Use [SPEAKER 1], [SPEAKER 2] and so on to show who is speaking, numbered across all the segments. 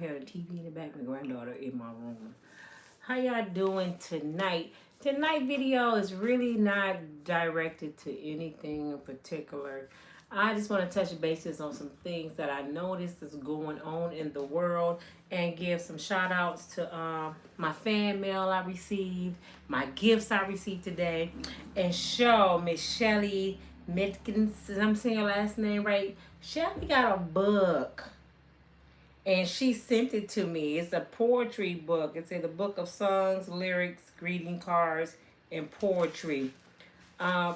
[SPEAKER 1] hear the TV in the back. My granddaughter in my room. How y'all doing tonight? Tonight video is really not directed to anything in particular. I just want to touch bases on some things that I noticed is going on in the world and give some shout outs to my fan mail I received, my gifts I received today, and show Miss Shelly Mitkins, I'm saying your last name right. Shelly got a book and she sent it to me. It's a poetry book. It's in the book of songs, lyrics, greeting cards, and poetry. Uh,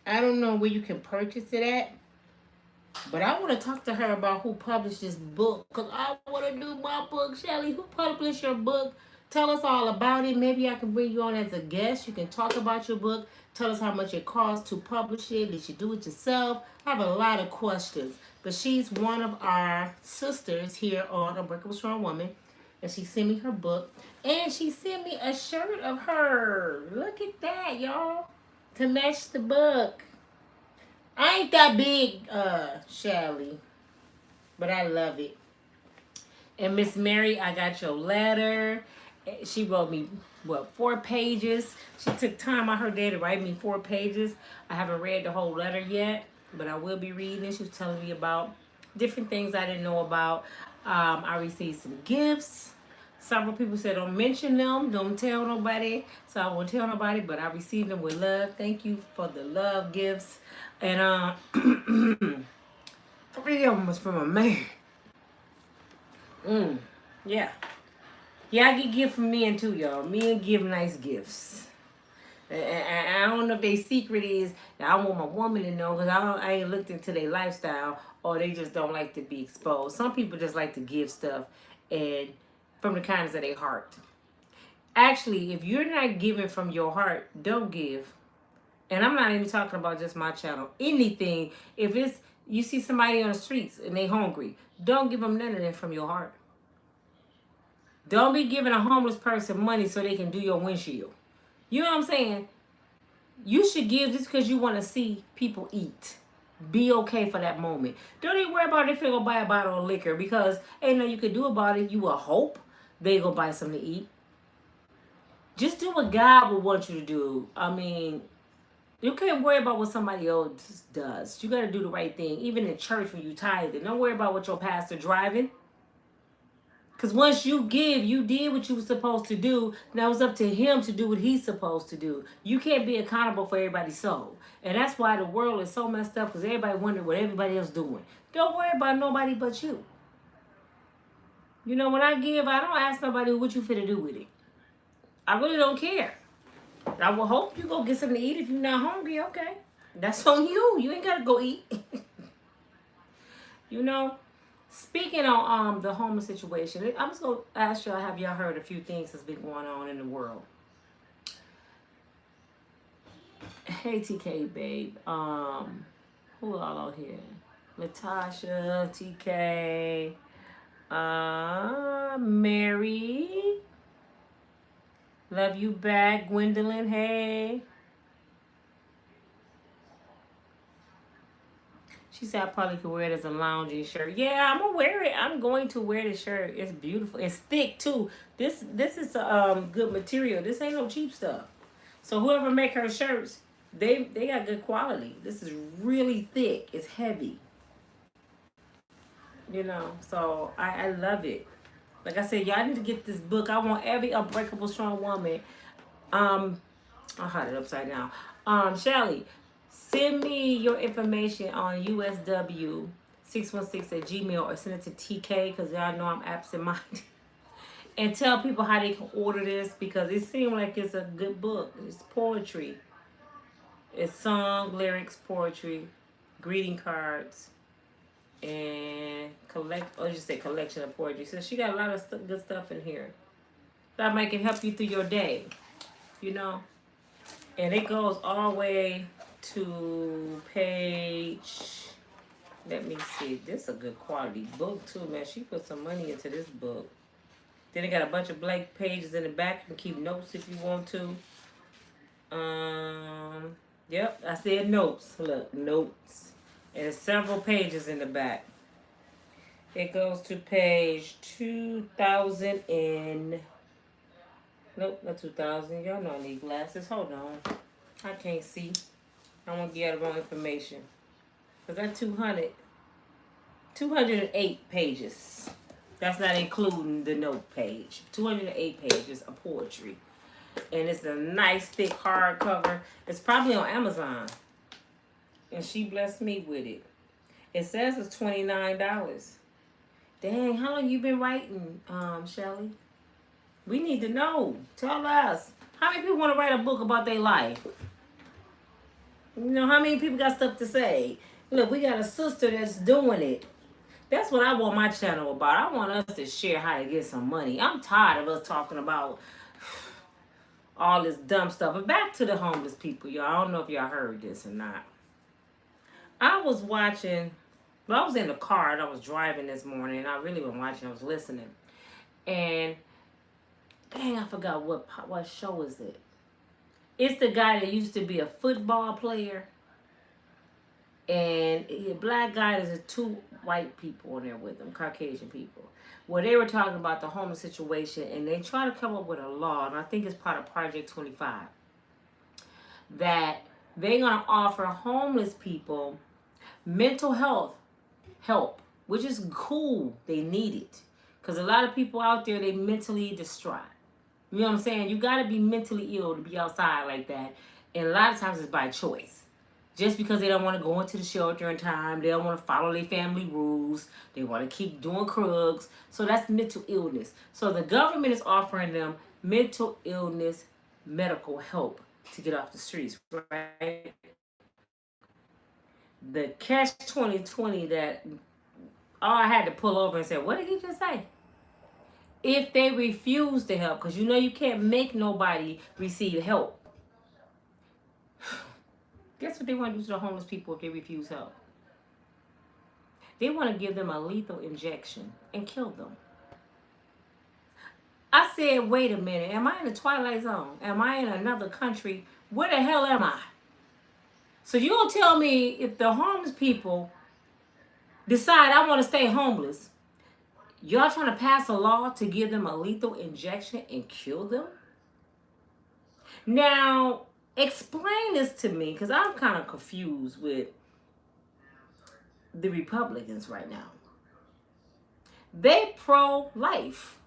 [SPEAKER 1] I don't know where you can purchase it at, but I want to talk to her about who published this book because I want to do my book. Shelly, who published your book? Tell us all about it. Maybe I can bring you on as a guest. You can talk about your book. Tell us how much it cost to publish it. Did you do it yourself? I have a lot of questions. But she's one of our sisters here on Unbreakable Strong Woman. And she sent me her book. And she sent me a shirt of her. Look at that, y'all. To match the book. I ain't that big, Shelly. But I love it. And Miss Mary, I got your letter. She wrote me, 4 pages. She took time out her day to write me 4 pages. I haven't read the whole letter yet, but I will be reading it. She was telling me about different things I didn't know about. I received some gifts. Several people said don't mention them, don't tell nobody. So I won't tell nobody, but I received them with love. Thank you for the love gifts. And 3 of them was from a man. Yeah. Yeah, I get gifts from men too, y'all. Men give nice gifts. I don't know if their secret is that I want my woman to know because I ain't looked into their lifestyle or they just don't like to be exposed. Some people just like to give stuff and from the kindness of their heart. Actually, if you're not giving from your heart, don't give. And I'm not even talking about just my channel. Anything, if it's you see somebody on the streets and they hungry, don't give them none of that from your heart. Don't be giving a homeless person money so they can do your windshield. You know what I'm saying? You should give just because you want to see people eat. Be okay for that moment. Don't even worry about if they're going to buy a bottle of liquor because ain't nothing you can do about it. You will hope they go buy something to eat. Just do what God would want you to do. I mean, you can't worry about what somebody else does. You got to do the right thing. Even in church when you tithe, don't worry about what your pastor driving. Because once you give, you did what you were supposed to do. Now it's up to him to do what he's supposed to do. You can't be accountable for everybody's soul. And that's why the world is so messed up because everybody wondering what everybody else doing. Don't worry about nobody but you. You know, when I give, I don't ask nobody what you finna do with it. I really don't care. I will hope you go get something to eat if you're not hungry, okay. That's on you. You ain't got to go eat. You know? Speaking on the homeless situation, I'm just gonna ask y'all: have y'all heard a few things that's been going on in the world? Hey, TK, babe. Who all out here? Natasha, TK, Mary. Love you back, Gwendolyn. Hey. She said I probably could wear it as a lounging shirt. Yeah, I'm gonna wear it. I'm going to wear this shirt. It's beautiful. It's thick too. This is good material. This ain't no cheap stuff. So whoever make her shirts, they got good quality. This is really thick. It's heavy. You know, so I love it. Like I said, y'all need to get this book. I want every Unbreakable Strong Woman. I'll hide it upside down. Shelly, send me your information on USW616 @gmail or send it to TK because y'all know I'm absent-minded. And tell people how they can order this because it seems like it's a good book. It's poetry. It's song, lyrics, poetry, greeting cards, and collection of poetry. So she got a lot of good stuff in here that might can help you through your day. You know? And it goes all the way to page, let me see, this is a good quality book too, man. She put some money into this book. Then it got a bunch of blank pages in the back. You can keep notes if you want to. Yep, I said notes. Look, notes. And there's several pages in the back. It goes to page 2000 and... Nope, not 2000. Y'all know I need glasses. Hold on. I can't see. I won't get the wrong information. Because that's 208 pages. That's not including the note page. 208 pages of poetry. And it's a nice thick hardcover. It's probably on Amazon. And she blessed me with it. It says it's $29. Dang, how long you been writing, Shelly? We need to know. Tell us. How many people want to write a book about their life? You know, how many people got stuff to say? Look, we got a sister that's doing it. That's what I want my channel about. I want us to share how to get some money. I'm tired of us talking about all this dumb stuff. But back to the homeless people, y'all. I don't know if y'all heard this or not. I was watching, well, I was in the car and I was driving this morning. I really wasn't watching, I was listening. And dang, I forgot what show is it. It's the guy that used to be a football player. And a black guy, there's two white people on there with them, Caucasian people. Where they were talking about the homeless situation, and they try to come up with a law, and I think it's part of Project 25, that they're going to offer homeless people mental health help, which is cool. They need it. Because a lot of people out there, they mentally distraught. You know what I'm saying? You got to be mentally ill to be outside like that. And a lot of times it's by choice. Just because they don't want to go into the shelter in time. They don't want to follow their family rules. They want to keep doing drugs. So that's mental illness. So the government is offering them mental illness medical help to get off the streets, right? The catch 2020 that I had to pull over and say, what did he just say? If they refuse to help, because you know you can't make nobody receive help. Guess what they want to do to the homeless people if they refuse help? They want to give them a lethal injection and kill them. I said, wait a minute. Am I in the Twilight Zone? Am I in another country? Where the hell am I? So you gonna tell me if the homeless people decide I want to stay homeless, y'all trying to pass a law to give them a lethal injection and kill them? Now, explain this to me, because I'm kind of confused with the Republicans right now. They pro-life.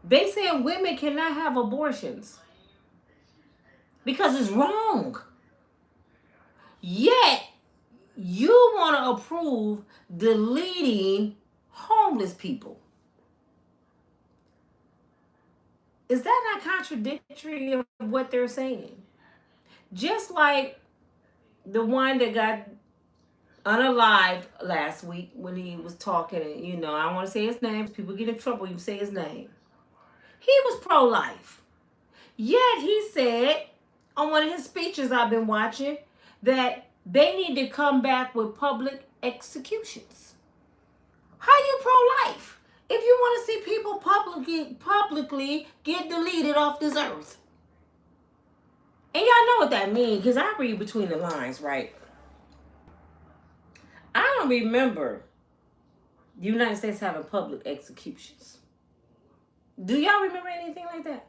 [SPEAKER 1] They saying women cannot have abortions because it's wrong. Yet, you want to approve deleting homeless people. Is that not contradictory of what they're saying? Just like the one that got unalived last week when he was talking, and you know, I don't want to say his name. People get in trouble, you say his name. He was pro-life. Yet he said on one of his speeches I've been watching that they need to come back with public executions. How you pro-life if you want to see people publicly get deleted off this earth? And y'all know what that means, because I read between the lines, right? I don't remember the United States having public executions. Do y'all remember anything like that?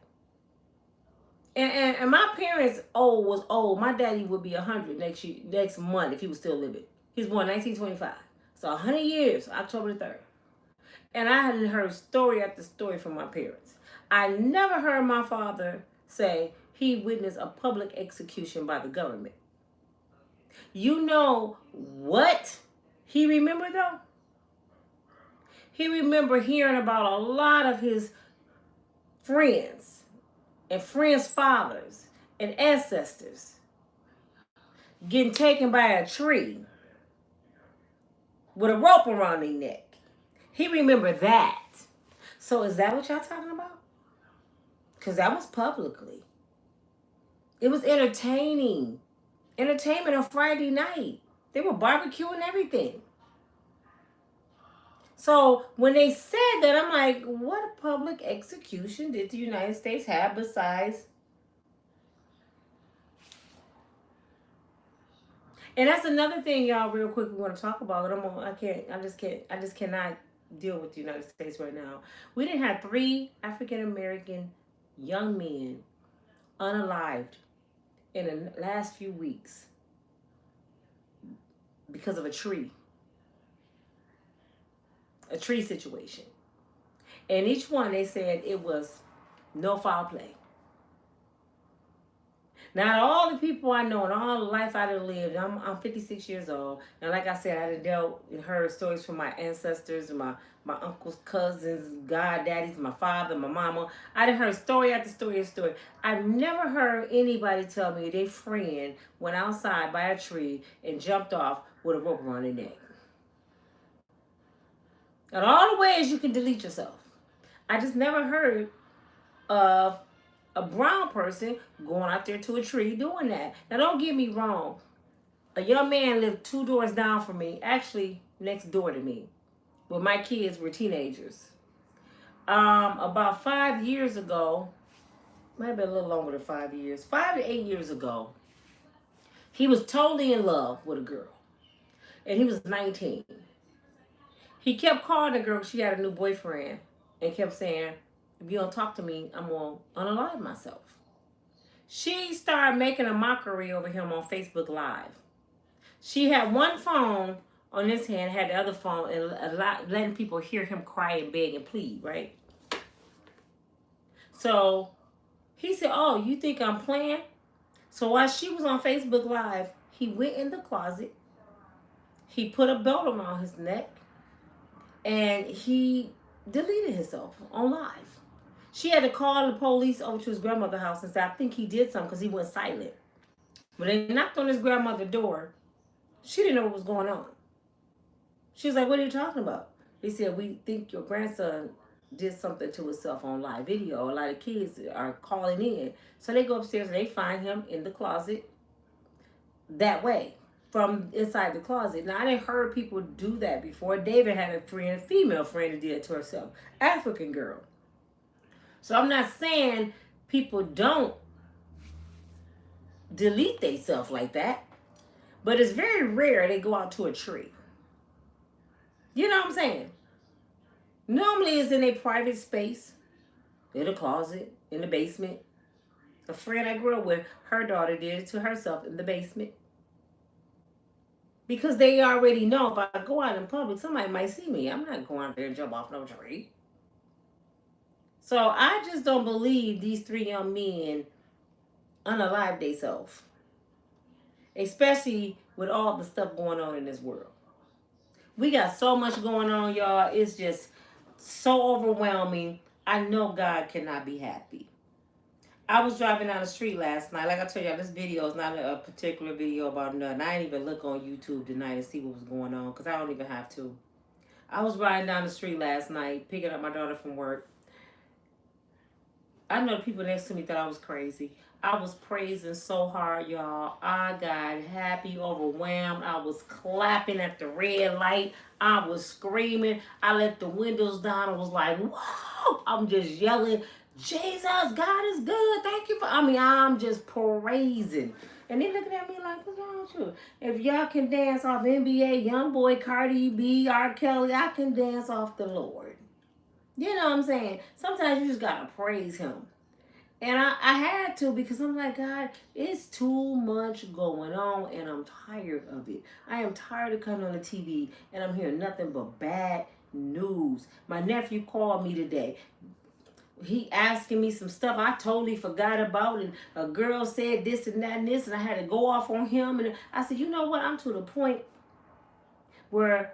[SPEAKER 1] And my parents was old. My daddy would be 100 next month if he was still living. He was born in 1925. So 100 years, October the 3rd. And I hadn't heard story after story from my parents. I never heard my father say he witnessed a public execution by the government. You know what he remembered though? He remembered hearing about a lot of his friends and friends' fathers and ancestors getting taken by a tree with a rope around their neck. He remembered that. So is that what y'all talking about? Because that was publicly. It was entertaining. Entertainment on Friday night. They were barbecuing everything. So when they said that, I'm like, what public execution did the United States have besides? And that's another thing, y'all, real quick we want to talk about. I just cannot deal with the United States right now. We didn't have 3 African American young men unalived in the last few weeks because of a tree situation. And each one they said it was no foul play. Now, all the people I know and all the life I done lived, I'm 56 years old. And like I said, I done dealt and heard stories from my ancestors and my uncles, cousins, goddaddies, my father, my mama. I done heard story after story after story. I've never heard anybody tell me their friend went outside by a tree and jumped off with a rope around their neck. And all the ways you can delete yourself. I just never heard of a brown person going out there to a tree doing that. Now, don't get me wrong. A young man lived 2 doors down from me, actually next door to me, but my kids were teenagers. About 5 years ago, might have been a little longer than 5 years, 5 to 8 years ago, he was totally in love with a girl, and he was 19. He kept calling the girl. She had a new boyfriend, and kept saying, if you don't talk to me, I'm going to unalive myself. She started making a mockery over him on Facebook Live. She had one phone on this hand, had the other phone, and letting people hear him cry and beg and plead, right? So he said, oh, you think I'm playing? So while she was on Facebook Live, he went in the closet. He put a belt around his neck, and he deleted himself on live. She had to call the police over to his grandmother's house and say, I think he did something because he went silent. When they knocked on his grandmother's door, she didn't know what was going on. She was like, what are you talking about? They said, we think your grandson did something to himself on live video. A lot of kids are calling in. So they go upstairs and they find him in the closet that way, from inside the closet. Now, I didn't heard people do that before. David had a female friend that did it to herself. African girl. So I'm not saying people don't delete themselves like that, but it's very rare they go out to a tree. You know what I'm saying? Normally it's in a private space, in a closet, in the basement. A friend I grew up with, her daughter did it to herself in the basement. Because they already know if I go out in public, somebody might see me. I'm not going out there and jump off no tree. So I just don't believe these 3 young men unalive themselves. Especially with all the stuff going on in this world. We got so much going on, y'all. It's just so overwhelming. I know God cannot be happy. I was driving down the street last night. Like I told y'all, this video is not a particular video about nothing. I didn't even look on YouTube tonight and see what was going on because I don't even have to. I was riding down the street last night, picking up my daughter from work. I know the people next to me thought I was crazy. I was praising so hard, y'all. I got happy, overwhelmed. I was clapping at the red light. I was screaming. I let the windows down. I was like, whoa! I'm just yelling, Jesus, God is good. Thank you for, I'm just praising. And they looking at me like, what's wrong with you? If y'all can dance off NBA, Youngboy, Cardi B, R. Kelly, I can dance off the Lord. You know what I'm saying? Sometimes you just got to praise him. And I had to because I'm like, God, it's too much going on and I'm tired of it. I am tired of coming on the TV and I'm hearing nothing but bad news. My nephew called me today. He asking me some stuff I totally forgot about, and a girl said this and that and this, and I had to go off on him. And I said, you know what? I'm to the point where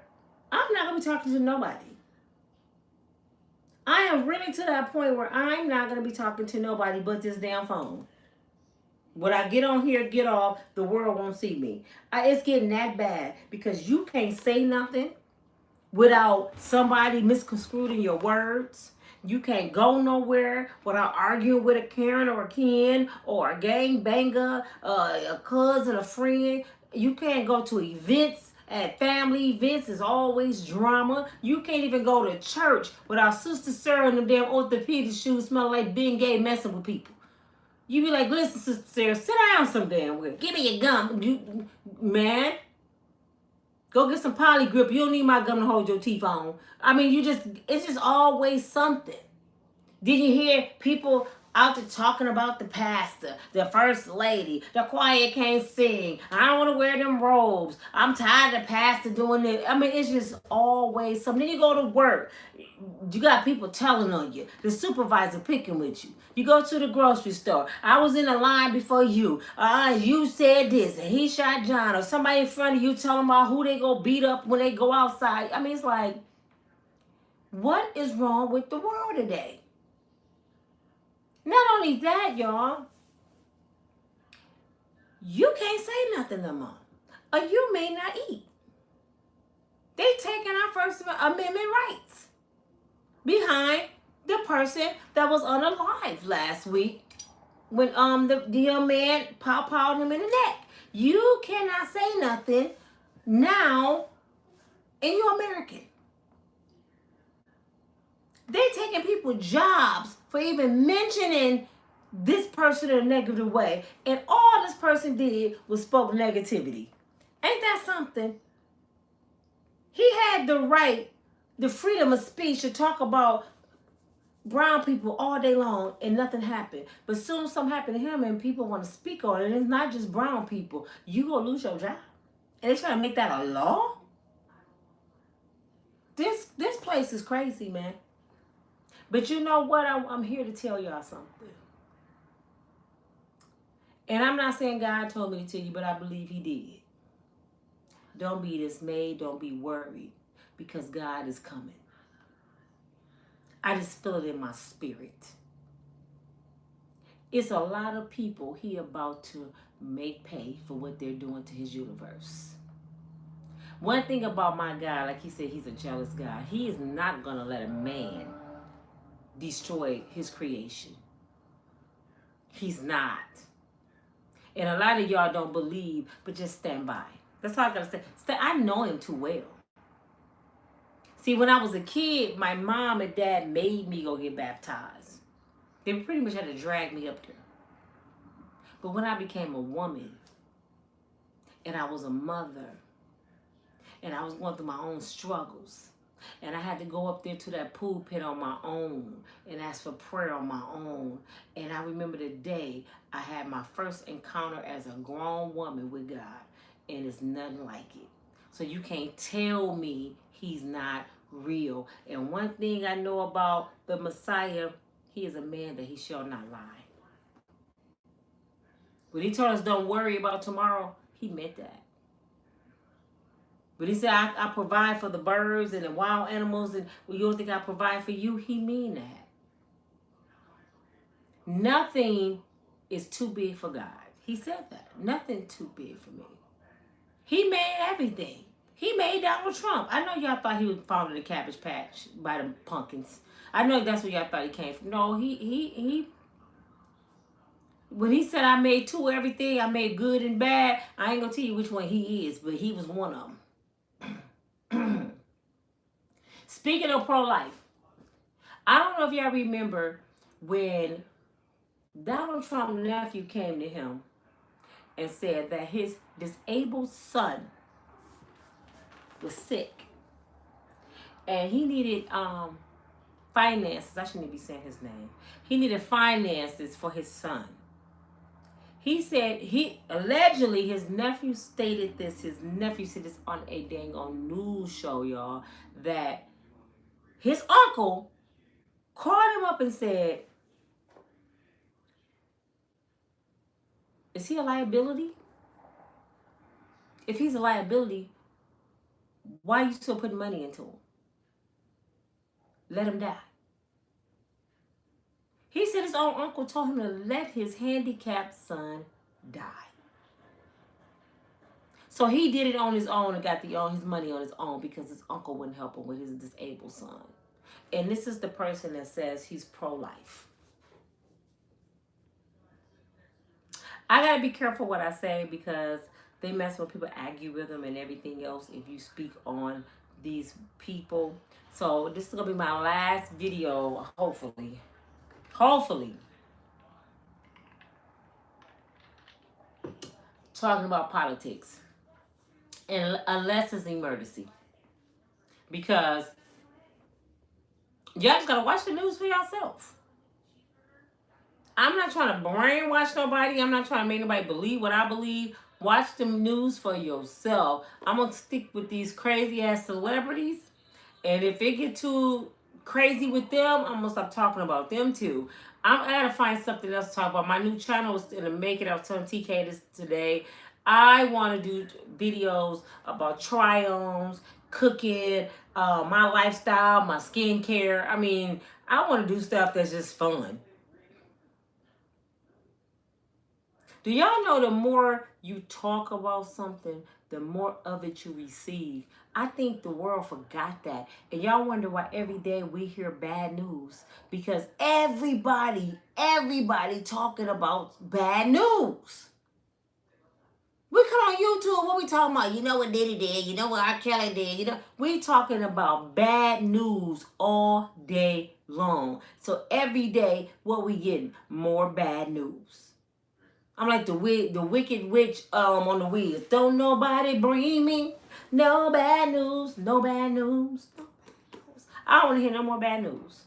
[SPEAKER 1] I'm not going to be talking to nobody. I am really to that point where I'm not going to be talking to nobody but this damn phone. When I get on here, get off, the world won't see me. It's getting that bad because you can't say nothing without somebody misconstruing your words. You can't go nowhere without arguing with a Karen or a Ken or a gang banger, a cousin, a friend. You can't go to events. At family events, is always drama. You can't even go to church without Sister Sarah and them damn orthopedic shoes smelling like Ben Gay messing with people. You be like, listen, Sister Sarah, sit down some damn way. Give me your gum. Man, go get some poly grip. You don't need my gum to hold your teeth on. I mean, it's just always something. Did you hear people out there talking about the pastor, the first lady, the choir can't sing, I don't want to wear them robes, I'm tired of the pastor doing it. I mean, it's just always something. Then you go to work, you got people telling on you, the supervisor picking with you. You go to the grocery store, I was in a line before you, you said this, and he shot John, or somebody in front of you telling about who they go beat up when they go outside. I mean, it's like, what is wrong with the world today? Not only that, y'all, you can't say nothing no more, or you may not eat. They taking our First Amendment rights behind the person that was unalive last week when the young man pawed him in the neck. You cannot say nothing now, and you're American. They taking people's jobs for even mentioning this person in a negative way. And all this person did was spoke negativity. Ain't that something? He had the right, the freedom of speech to talk about brown people all day long and nothing happened. But soon something happened to him and people want to speak on it. And it's not just brown people. You gonna lose your job. And they trying to make that a law? This place is crazy, man. But you know what? I'm here to tell y'all something. And I'm not saying God told me to tell you, but I believe he did. Don't be dismayed. Don't be worried. Because God is coming. I just feel it in my spirit. It's a lot of people he about to make pay for what they're doing to his universe. One thing about my God, like he said, he's a jealous God. He is not going to let a man destroy his creation. He's not. And a lot of y'all don't believe, but just stand by. That's all I gotta say. I know him too well. See, when I was a kid, my mom and dad made me go get baptized. They pretty much had to drag me up there. But when I became a woman, and I was a mother, and I was going through my own struggles, and I had to go up there to that pool pit on my own and ask for prayer on my own. And I remember the day I had my first encounter as a grown woman with God. And it's nothing like it. So you can't tell me he's not real. And one thing I know about the Messiah, he is a man that he shall not lie. When he told us don't worry about tomorrow, he meant that. But he said, I provide for the birds and the wild animals, and well, you don't think I provide for you? He mean that. Nothing is too big for God. He said that. Nothing too big for me. He made everything. He made Donald Trump. I know y'all thought he was found in the Cabbage Patch by the pumpkins. I know that's where y'all thought he came from. No, he when he said I made two of everything, I made good and bad, I ain't gonna tell you which one he is, but he was one of them. Speaking of pro-life, I don't know if y'all remember when Donald Trump's nephew came to him and said that his disabled son was sick and he needed finances. I shouldn't be saying his name. He needed finances for his son. He said allegedly his nephew stated this. His nephew said this on a dang on news show, y'all, that his uncle called him up and said, is he a liability? If he's a liability, why are you still putting money into him? Let him die. He said his own uncle told him to let his handicapped son die. So he did it on his own and got his money on his own because his uncle wouldn't help him with his disabled son. And this is the person that says he's pro-life. I got to be careful what I say because they mess with people, argue with them and everything else if you speak on these people. So this is going to be my last video, hopefully. Hopefully. talking about politics, and unless it's emergency, because y'all just gotta watch the news for yourself. I'm not trying to brainwash nobody. I'm not trying to make nobody believe what I believe. Watch the news for yourself. I'm gonna stick with these crazy ass celebrities, and if it get too crazy with them, I'm gonna stop talking about them too. I gotta find something else to talk about. My new channel is gonna make it. I was telling TK this today. I want to do videos about try-ons, cooking, my lifestyle, my skincare. I mean, I want to do stuff that's just fun. Do y'all know the more you talk about something, the more of it you receive? I think the world forgot that. And y'all wonder why every day we hear bad news. Because everybody talking about bad news. We come on YouTube, what we talking about? You know what Diddy did, you know what R. Kelly did, you know. We talking about bad news all day long. So every day, what we getting? More bad news. I'm like the wicked witch on the wheels. Don't nobody bring me no bad news, no bad news. I don't want to hear no more bad news.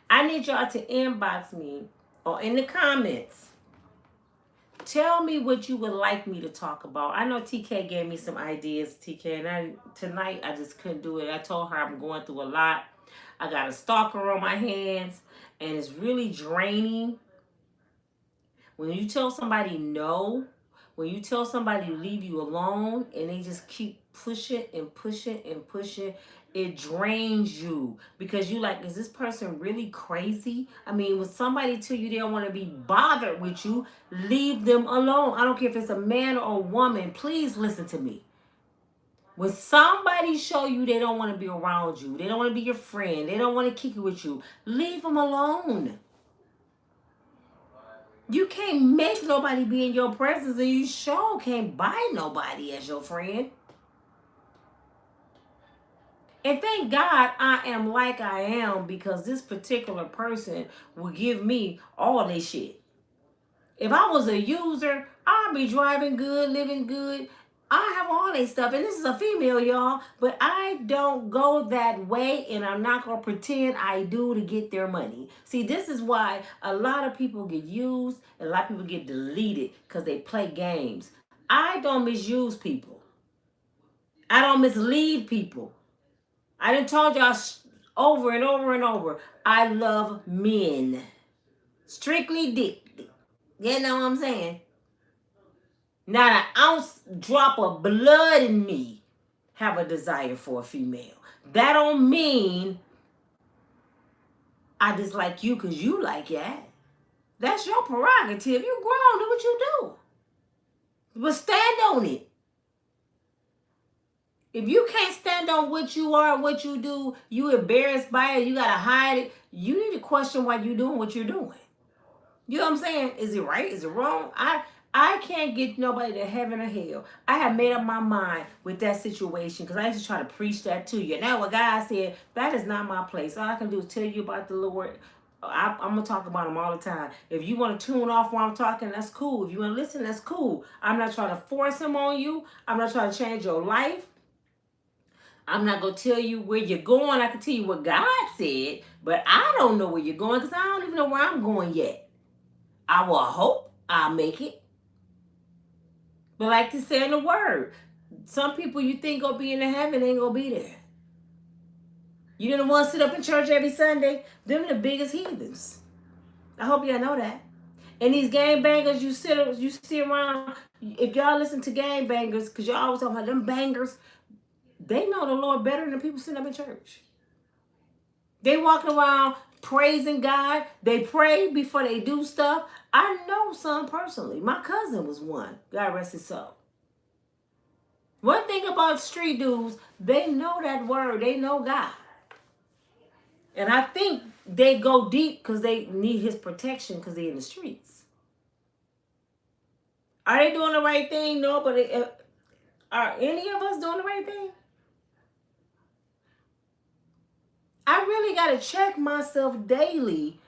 [SPEAKER 1] I need y'all to inbox me or in the comments. Tell me what you would like me to talk about. I know TK gave me some ideas, TK, and tonight I just couldn't do it. I told her I'm going through a lot. I got a stalker on my hands, and it's really draining. When you tell somebody no, when you tell somebody to leave you alone and they just keep pushing and pushing and pushing, it drains you because you like, is this person really crazy? I mean, when somebody tell you they don't want to be bothered with you, leave them alone. I don't care if it's a man or a woman. Please listen to me. When somebody show you they don't want to be around you, they don't want to be your friend, they don't want to kick it with you, leave them alone. You can't make nobody be in your presence, and you sure can't buy nobody as your friend. And thank God I am like I am, because this particular person will give me all this shit. If I was a user, I'd be driving good, living good. I have all this stuff, and this is a female, y'all, but I don't go that way, and I'm not going to pretend I do to get their money. See, this is why a lot of people get used, and a lot of people get deleted because they play games. I don't misuse people. I don't mislead people. I done told y'all over and over and over, I love men. Strictly dick. You know what I'm saying? Not an ounce drop of blood in me have a desire for a female. That don't mean I dislike you because you like that. That's your prerogative. You grown, do what you do. But stand on it. If you can't stand on what you are, what you do, you embarrassed by it, you gotta hide it, you need to question why you're doing what you're doing. You know what I'm saying? Is it right? Is it wrong? I can't get nobody to heaven or hell. I have made up my mind with that situation because I used to try to preach that to you. Now what God said, that is not my place. All I can do is tell you about the Lord. I'm going to talk about him all the time. If you want to tune off while I'm talking, that's cool. If you want to listen, that's cool. I'm not trying to force him on you. I'm not trying to change your life. I'm not going to tell you where you're going. I can tell you what God said, but I don't know where you're going because I don't even know where I'm going yet. I will hope I'll make it. But like to say in the word, some people you think gonna be in the heaven ain't gonna be there. You didn't want to sit up in church every Sunday. Them the biggest heathens. I hope y'all know that. And these gangbangers you see around, if y'all listen to gangbangers, because y'all always talking about them bangers, they know the Lord better than people sitting up in church. They walking around praising God. They pray before they do stuff. I know some personally. My cousin was one. God rest his soul. One thing about street dudes, they know that word. They know God. And I think they go deep because they need his protection because they're in the streets. Are they doing the right thing? No, but are any of us doing the right thing? I really got to check myself daily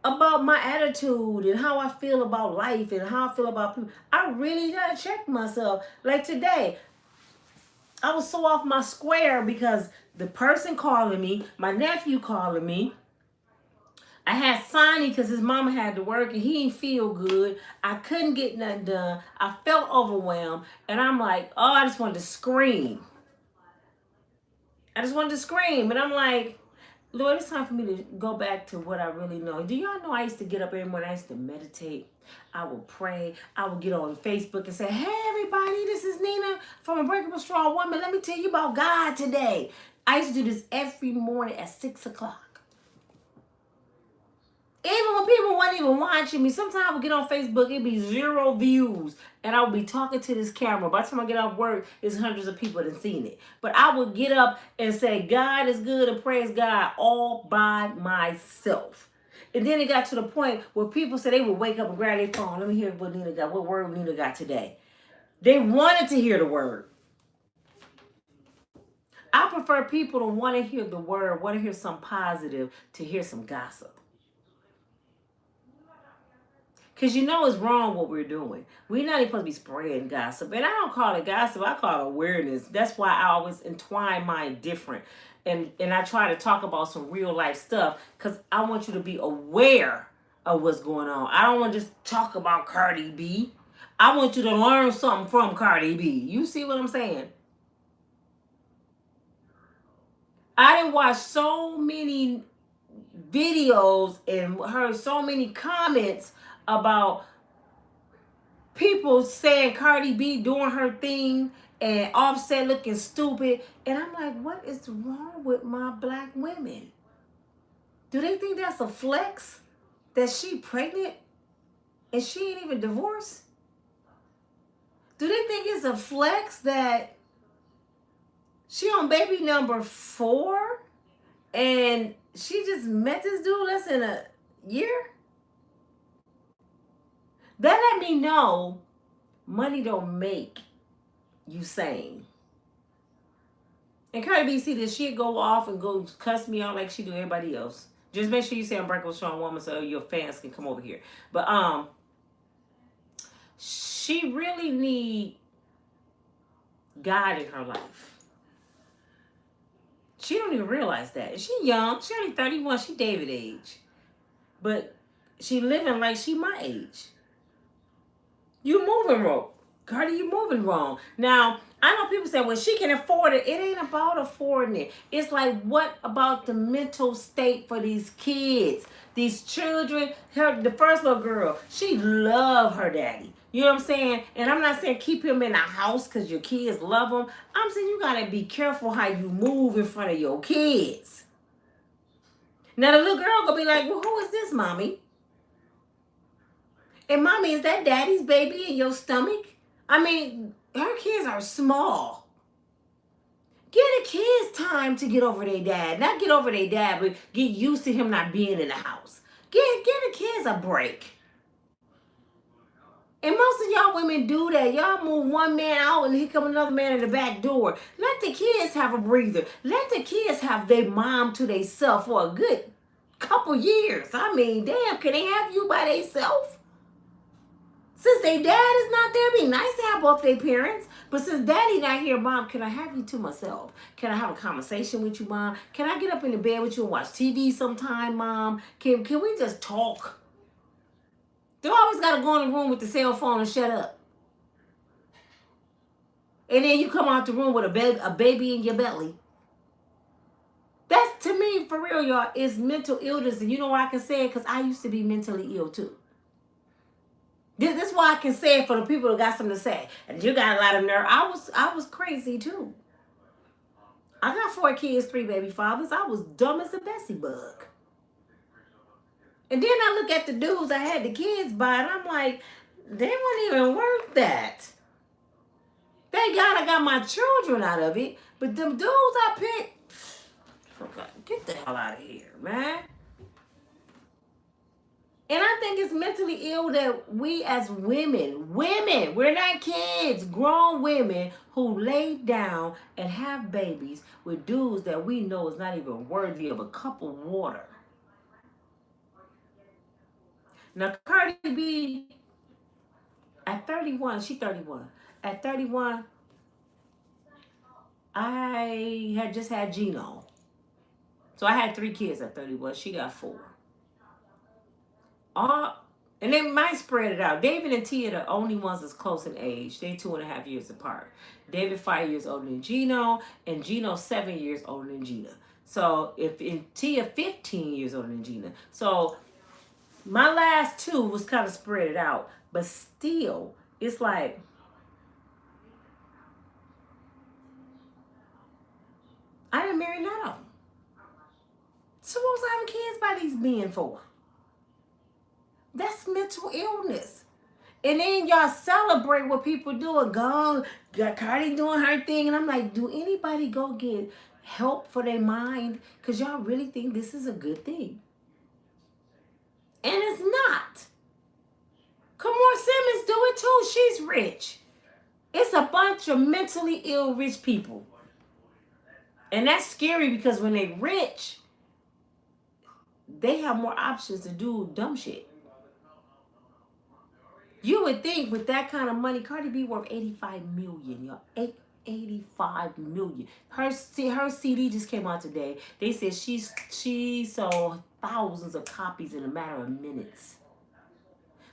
[SPEAKER 1] about my attitude and how I feel about life and how I feel about people. I really gotta check myself. Like today, I was so off my square because the person calling me, my nephew calling me, I had Sonny because his mama had to work and he didn't feel good. I couldn't get nothing done. I felt overwhelmed. And I'm like, oh, I just wanted to scream. I just wanted to scream. And I'm like, Lord, it's time for me to go back to what I really know. Do y'all know I used to get up every morning? I used to meditate. I would pray. I would get on Facebook and say, hey, everybody, this is Nina from Unbreakable Strong Woman. Let me tell you about God today. I used to do this every morning at 6 o'clock. Even when people weren't even watching me, sometimes I would get on Facebook, it'd be 0 views, and I would be talking to this camera. By the time I get off work, it's hundreds of people that have seen it. But I would get up and say, God is good, and praise God all by myself. And then it got to the point where people said they would wake up and grab their phone. Let me hear what Nina got, what word Nina got today. They wanted to hear the word. I prefer people to want to hear the word, want to hear some positive, to hear some gossip. Because you know it's wrong what we're doing. We're not even supposed to be spreading gossip. And I don't call it gossip. I call it awareness. That's why I always entwine mine different. And I try to talk about some real life stuff because I want you to be aware of what's going on. I don't want to just talk about Cardi B. I want you to learn something from Cardi B. You see what I'm saying? I didn't watch so many videos and heard so many comments about people saying Cardi B doing her thing and Offset looking stupid. And I'm like, what is wrong with my black women? Do they think that's a flex? That she pregnant and she ain't even divorced? Do they think it's a flex that she on baby number 4 and she just met this dude less than a year? That let me know money don't make you sane. And Cardi B see this, she'd go off and go cuss me out like she do everybody else. Just make sure you say Unbreakable Strong Woman so your fans can come over here. But she really need God in her life. She don't even realize that. She young. She only 31. She David age. But she living like she my age. You moving wrong. Cardi, you moving wrong. Now, I know people say, well, she can afford it. It ain't about affording it. It's like, what about the mental state for these kids? These children, the first little girl, she love her daddy. You know what I'm saying? And I'm not saying keep him in the house because your kids love him. I'm saying you got to be careful how you move in front of your kids. Now, the little girl going to be like, well, who is this, mommy? And mommy, is that daddy's baby in your stomach? I mean, her kids are small. Give the kids time to get over their dad. Not get over their dad, but get used to him not being in the house. Give the kids a break. And most of y'all women do that. Y'all move one man out and here come another man in the back door. Let the kids have a breather. Let the kids have their mom to themselves for a good couple years. I mean, damn, can they have you by themselves? Since their dad is not there, it'd be nice to have both their parents. But since daddy not here, mom, can I have you to myself? Can I have a conversation with you, mom? Can I get up in the bed with you and watch TV sometime, mom? Can we just talk? They always got to go in the room with the cell phone and shut up. And then you come out the room with a baby in your belly. That's, to me, for real, y'all, is mental illness. And you know why I can say it? Because I used to be mentally ill, too. This is why I can say it for the people that got something to say. And you got a lot of nerve. I was crazy, too. I got 4 kids, 3 baby fathers. I was dumb as a Bessie bug. And then I look at the dudes I had the kids by, and I'm like, they weren't even worth that. Thank God I got my children out of it. But them dudes I picked, get the hell out of here, man. And I think it's mentally ill that we as women, we're not kids, grown women who lay down and have babies with dudes that we know is not even worthy of a cup of water. Now, Cardi B, at 31, she 31. At 31, I had just had Gino. So I had 3 kids at 31. She got 4. All, and they might spread it out. David and Tia are the only ones that's close in age. They're 2.5 years apart. David 5 years older than Gino, and Gino 7 years older than Gina. So if in Tia 15 years older than Gina. So my last 2 was kind of spread it out, but still, it's like I didn't marry none of them. So what was I having kids by these men for? That's mental illness. And then y'all celebrate what people doing. Got Cardi doing her thing. And I'm like, do anybody go get help for their mind? Because y'all really think this is a good thing. And it's not. Kamora Simmons do it too. She's rich. It's a bunch of mentally ill rich people. And that's scary because when they rich, they have more options to do dumb shit. You would think with that kind of money, Cardi B worth 85 million, y'all. 85 million. Her CD just came out today. They said she sold thousands of copies in a matter of minutes.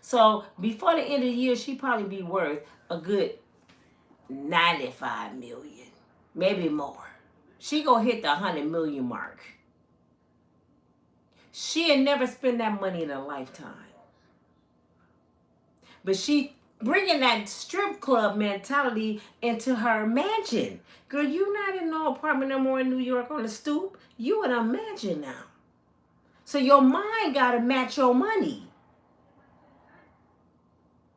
[SPEAKER 1] So before the end of the year, she probably be worth a good 95 million, maybe more. She gonna hit the 100 million mark. She'll never spend that money in a lifetime. But she bringing that strip club mentality into her mansion. Girl, you not in no apartment no more in New York on the stoop. You in a mansion now. So your mind got to match your money.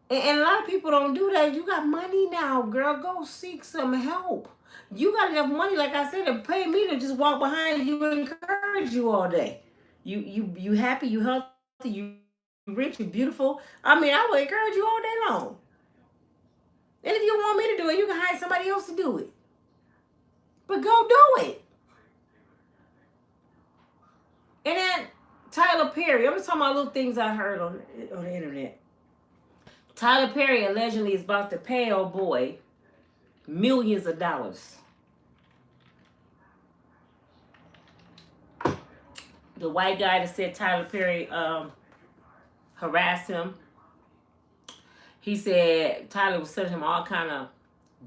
[SPEAKER 1] And a lot of people don't do that. You got money now, girl. Go seek some help. You got enough money, like I said, to pay me to just walk behind you and encourage you all day. You happy, you healthy, you rich, you beautiful. I mean, I would encourage you all day long. And if you want me to do it, you can hire somebody else to do it. But go do it. And then Tyler Perry. I'm just talking about little things I heard on the internet. Tyler Perry allegedly is about to pay old boy millions of dollars. The white guy that said Tyler Perry harassed him. He said Tyler was sending him all kind of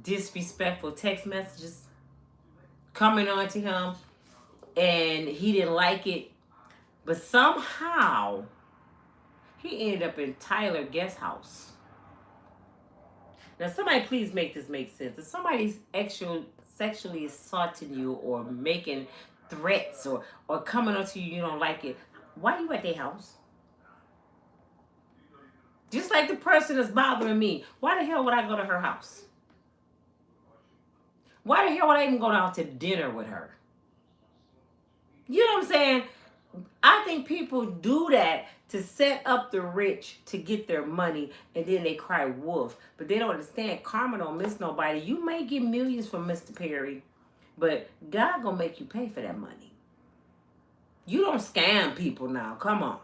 [SPEAKER 1] disrespectful text messages coming on to him, and he didn't like it. But somehow he ended up in Tyler guest house. Now, somebody please make this make sense. If somebody's sexually assaulting you or making threats or coming on to you, you don't like it, why are you at their house? Just like the person that's bothering me. Why the hell would I go to her house? Why the hell would I even go out to dinner with her? You know what I'm saying? I think people do that to set up the rich to get their money, and then they cry wolf. But they don't understand karma don't miss nobody. You may get millions from Mr. Perry, but God gonna make you pay for that money. You don't scam people now. Come on.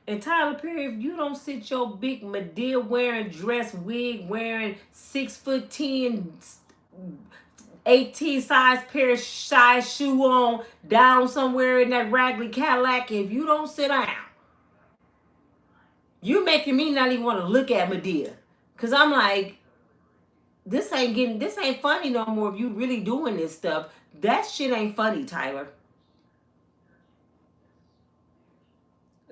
[SPEAKER 1] And Tyler Perry, if you don't sit your big Medea wearing dress, wig wearing 6'10", 18 pair size shoe on down somewhere in that raggedy Cadillac, if you don't sit down, you making me not even want to look at Medea. Cause I'm like, this ain't funny no more if you really doing this stuff. That shit ain't funny, Tyler.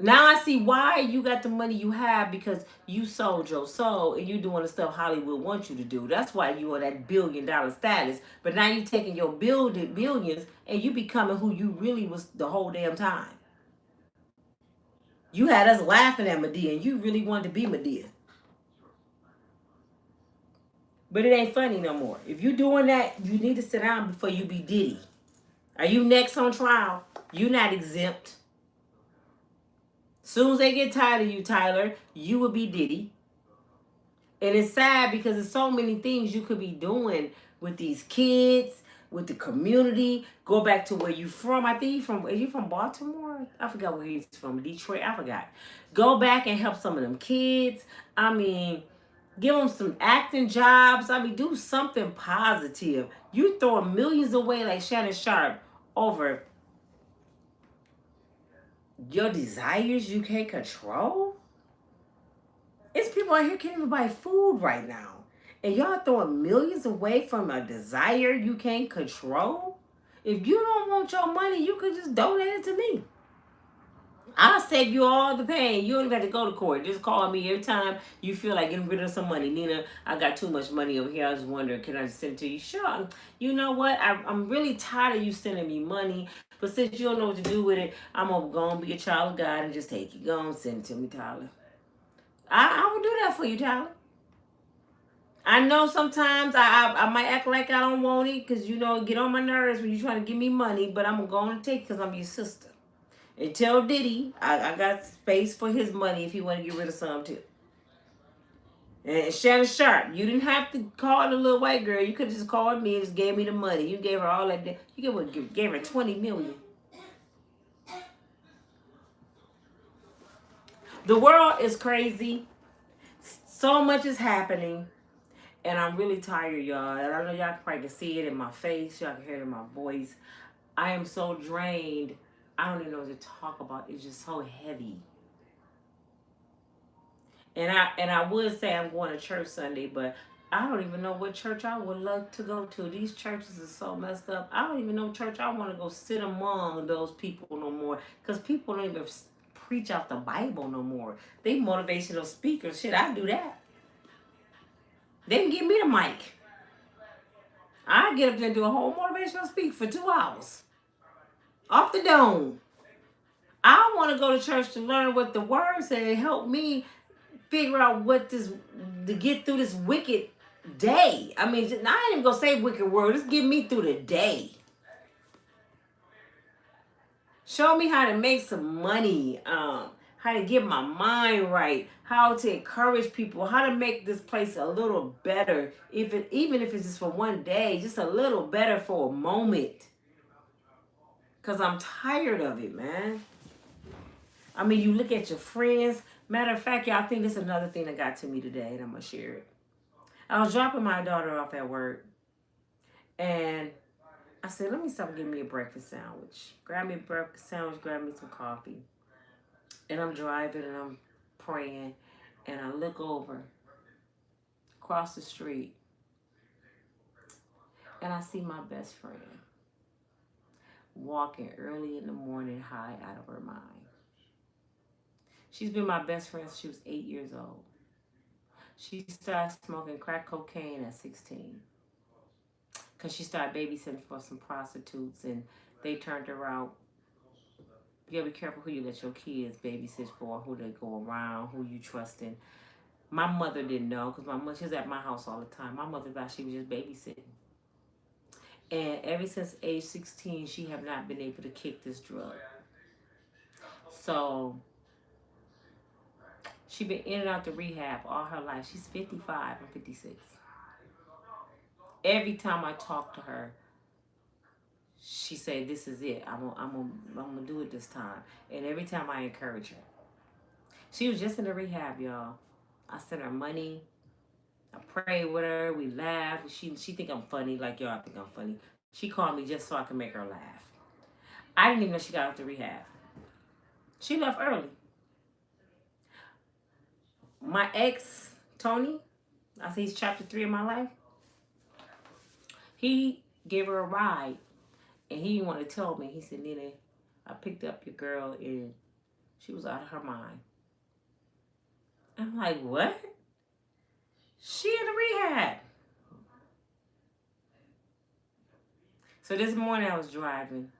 [SPEAKER 1] Now I see why you got the money you have, because you sold your soul and you doing the stuff Hollywood wants you to do. That's why you on that $1 billion status. But now you taking your billions and you becoming who you really was the whole damn time. You had us laughing at Medea and you really wanted to be Medea. But it ain't funny no more. If you doing that, you need to sit down before you be Diddy. Are you next on trial? You not exempt. Soon as they get tired of you, Tyler, you will be Diddy. And it's sad because there's so many things you could be doing with these kids, with the community. Go back to where you from. I think are you from Baltimore? I forgot where he's from. Detroit. I forgot. Go back and help some of them kids. I mean, give them some acting jobs. I mean, do something positive. You throwing millions away like Shannon Sharp over your desires you can't control? It's people out here can't even buy food right now. And y'all throwing millions away from a desire you can't control? If you don't want your money, you could just donate it to me. I'll save you all the pain. You don't even have to go to court. Just call me every time you feel like getting rid of some money. Nina, I got too much money over here. I was wondering, can I just send it to you? Sure. You know what? I'm really tired of you sending me money. But since you don't know what to do with it, I'm going to go and be a child of God and just take it. Go and send it to me, Tyler. I will do that for you, Tyler. I know sometimes I might act like I don't want it because, you know, get on my nerves when you're trying to give me money. But I'm going to take it because I'm your sister. And tell Diddy I got space for his money if he want to get rid of some too. And Shannon Sharp, you didn't have to call the little white girl. You could have just called me and just gave me the money. You gave her all that. You gave her $20 million. The world is crazy. So much is happening. And I'm really tired, y'all. And I know y'all probably can see it in my face. Y'all can hear it in my voice. I am so drained. I don't even know what to talk about. It's just so heavy. And I would say I'm going to church Sunday, but I don't even know what church I would love to go to. These churches are so messed up. I don't even know church I want to go sit among those people no more. Because people don't even preach out the Bible no more. They motivational speakers. Shit, I do that. They can give me the mic. I get up there and do a whole motivational speak for 2 hours. Off the dome. I want to go to church to learn what the word said and help me figure out to get through this wicked day. I mean, I ain't even gonna say wicked word. Just get me through the day. Show me how to make some money. How to get my mind right. How to encourage people. How to make this place a little better. Even if it's just for one day, just a little better for a moment. Cause I'm tired of it, man. I mean, you look at your friends. Matter of fact, y'all, I think this is another thing that got to me today, and I'm going to share it. I was dropping my daughter off at work, and I said, let me stop and get me a breakfast sandwich. Grab me a breakfast sandwich, grab me some coffee. And I'm driving, and I'm praying, and I look over, across the street, and I see my best friend walking early in the morning, high out of her mind. She's been my best friend since she was 8 years old. She started smoking crack cocaine at 16. Because she started babysitting for some prostitutes and they turned her out. You gotta be careful who you let your kids babysit for, who they go around, who you trust in. My mother didn't know because my mother, she was at my house all the time. My mother thought she was just babysitting. And ever since age 16, she have not been able to kick this drug. So she been in and out the rehab all her life. She's 55. I'm 56. Every time I talk to her, she say, "This is it. I'm gonna do it this time." And every time I encourage her, she was just in the rehab, y'all. I sent her money. I prayed with her. We laughed. She think I'm funny, like y'all think I'm funny. She called me just so I can make her laugh. I didn't even know she got out the rehab. She left early. My ex, Tony, I say he's chapter 3 of my life. He gave her a ride, and he didn't want to tell me. He said, "Nina, I picked up your girl, and she was out of her mind." I'm like, "What?" She in the rehab. So this morning I was driving,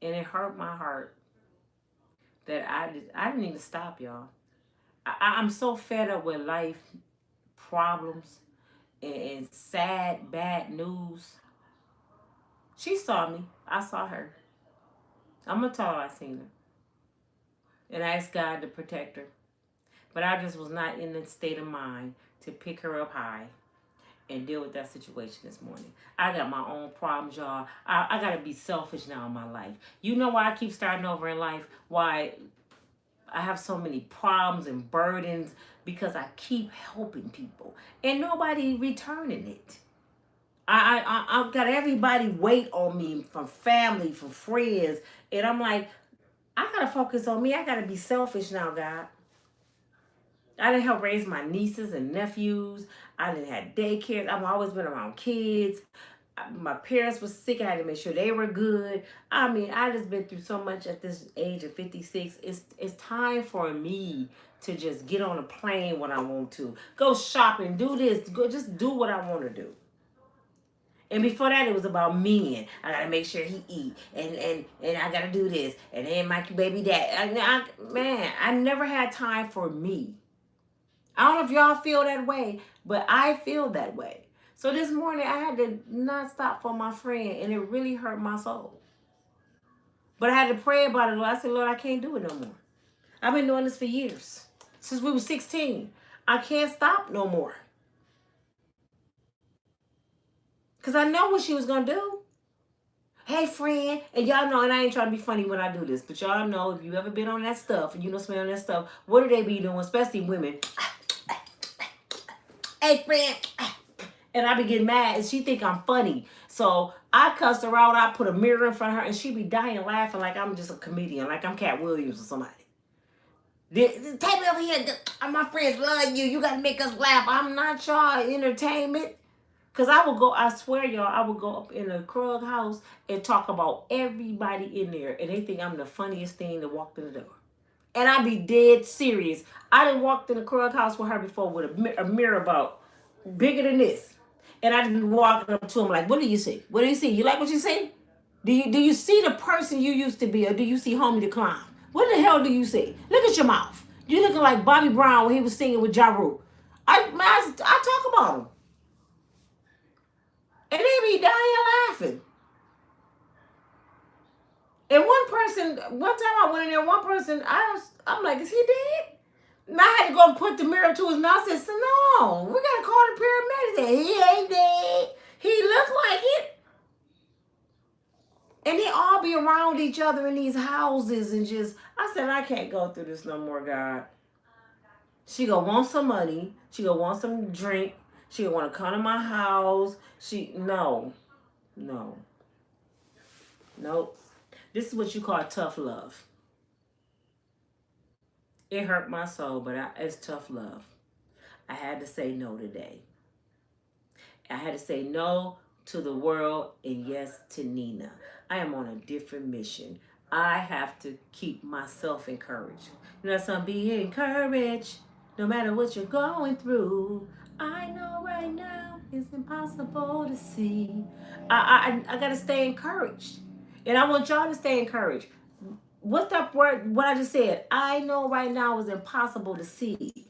[SPEAKER 1] and it hurt my heart that I didn't even stop, y'all. I'm so fed up with life problems and sad, bad news. She saw me. I saw her. I'm going to tell her I seen her. And I asked God to protect her. But I just was not in the state of mind to pick her up high and deal with that situation this morning. I got my own problems, y'all. I got to be selfish now in my life. You know why I keep starting over in life? Why I have so many problems and burdens? Because I keep helping people and nobody returning it. I've got everybody wait on me, from family, from friends. And I'm like, I got to focus on me. I got to be selfish now, God. I didn't help raise my nieces and nephews. I didn't have daycare. I've always been around kids. My parents were sick. I had to make sure they were good. I mean, I just been through so much at this age of 56. It's time for me to just get on a plane when I want to. Go shopping, do this, go just do what I want to do. And before that, it was about men. I gotta make sure he eat, and I gotta do this, and then my baby dad. Man, I never had time for me. I don't know if y'all feel that way, but I feel that way. So this morning, I had to not stop for my friend, and it really hurt my soul. But I had to pray about it. Lord, I said, Lord, I can't do it no more. I've been doing this for years, since we were 16. I can't stop no more. Because I know what she was going to do. Hey, friend, and y'all know, and I ain't trying to be funny when I do this, but y'all know, if you ever been on that stuff, and you know somebody on that stuff, what do they be doing, especially women? Hey, friend. And I be getting mad, and she think I'm funny. So I cussed her out. I put a mirror in front of her, and she be dying laughing like I'm just a comedian, like I'm Cat Williams or somebody. Take me over here. My friends love you. You got to make us laugh. I'm not y'all entertainment. Because I swear y'all, I would go up in a Krug house and talk about everybody in there. And they think I'm the funniest thing that walked in the door. And I be dead serious. I done walked in a Krug house with her before with a mirror about bigger than this. And I just be walking up to him like, what do you see? What do you see? You like what you see? Do you see the person you used to be, or do you see Homie the Clown? What the hell do you see? Look at your mouth. You looking like Bobby Brown when he was singing with Ja Rule. I talk about him. And they be dying laughing. And one time I went in there, one person, I'm like, is he dead? And I had to go and put the mirror to his mouth and say, no, we got to call the paramedics. He ain't dead. He looked like it. And they all be around each other in these houses and just, I said, I can't go through this no more, God. She gonna want some money. She gonna want some drink. She gonna want to come to my house. No. Nope. This is what you call tough love. It hurt my soul, but it's tough love. I had to say no today. I had to say no to the world and yes to Nina. I am on a different mission. I have to keep myself encouraged. You know, some be encouraged no matter what you're going through. I know right now it's impossible to see. I got to stay encouraged. And I want y'all to stay encouraged. What's that word? What I just said? I know right now is impossible to see.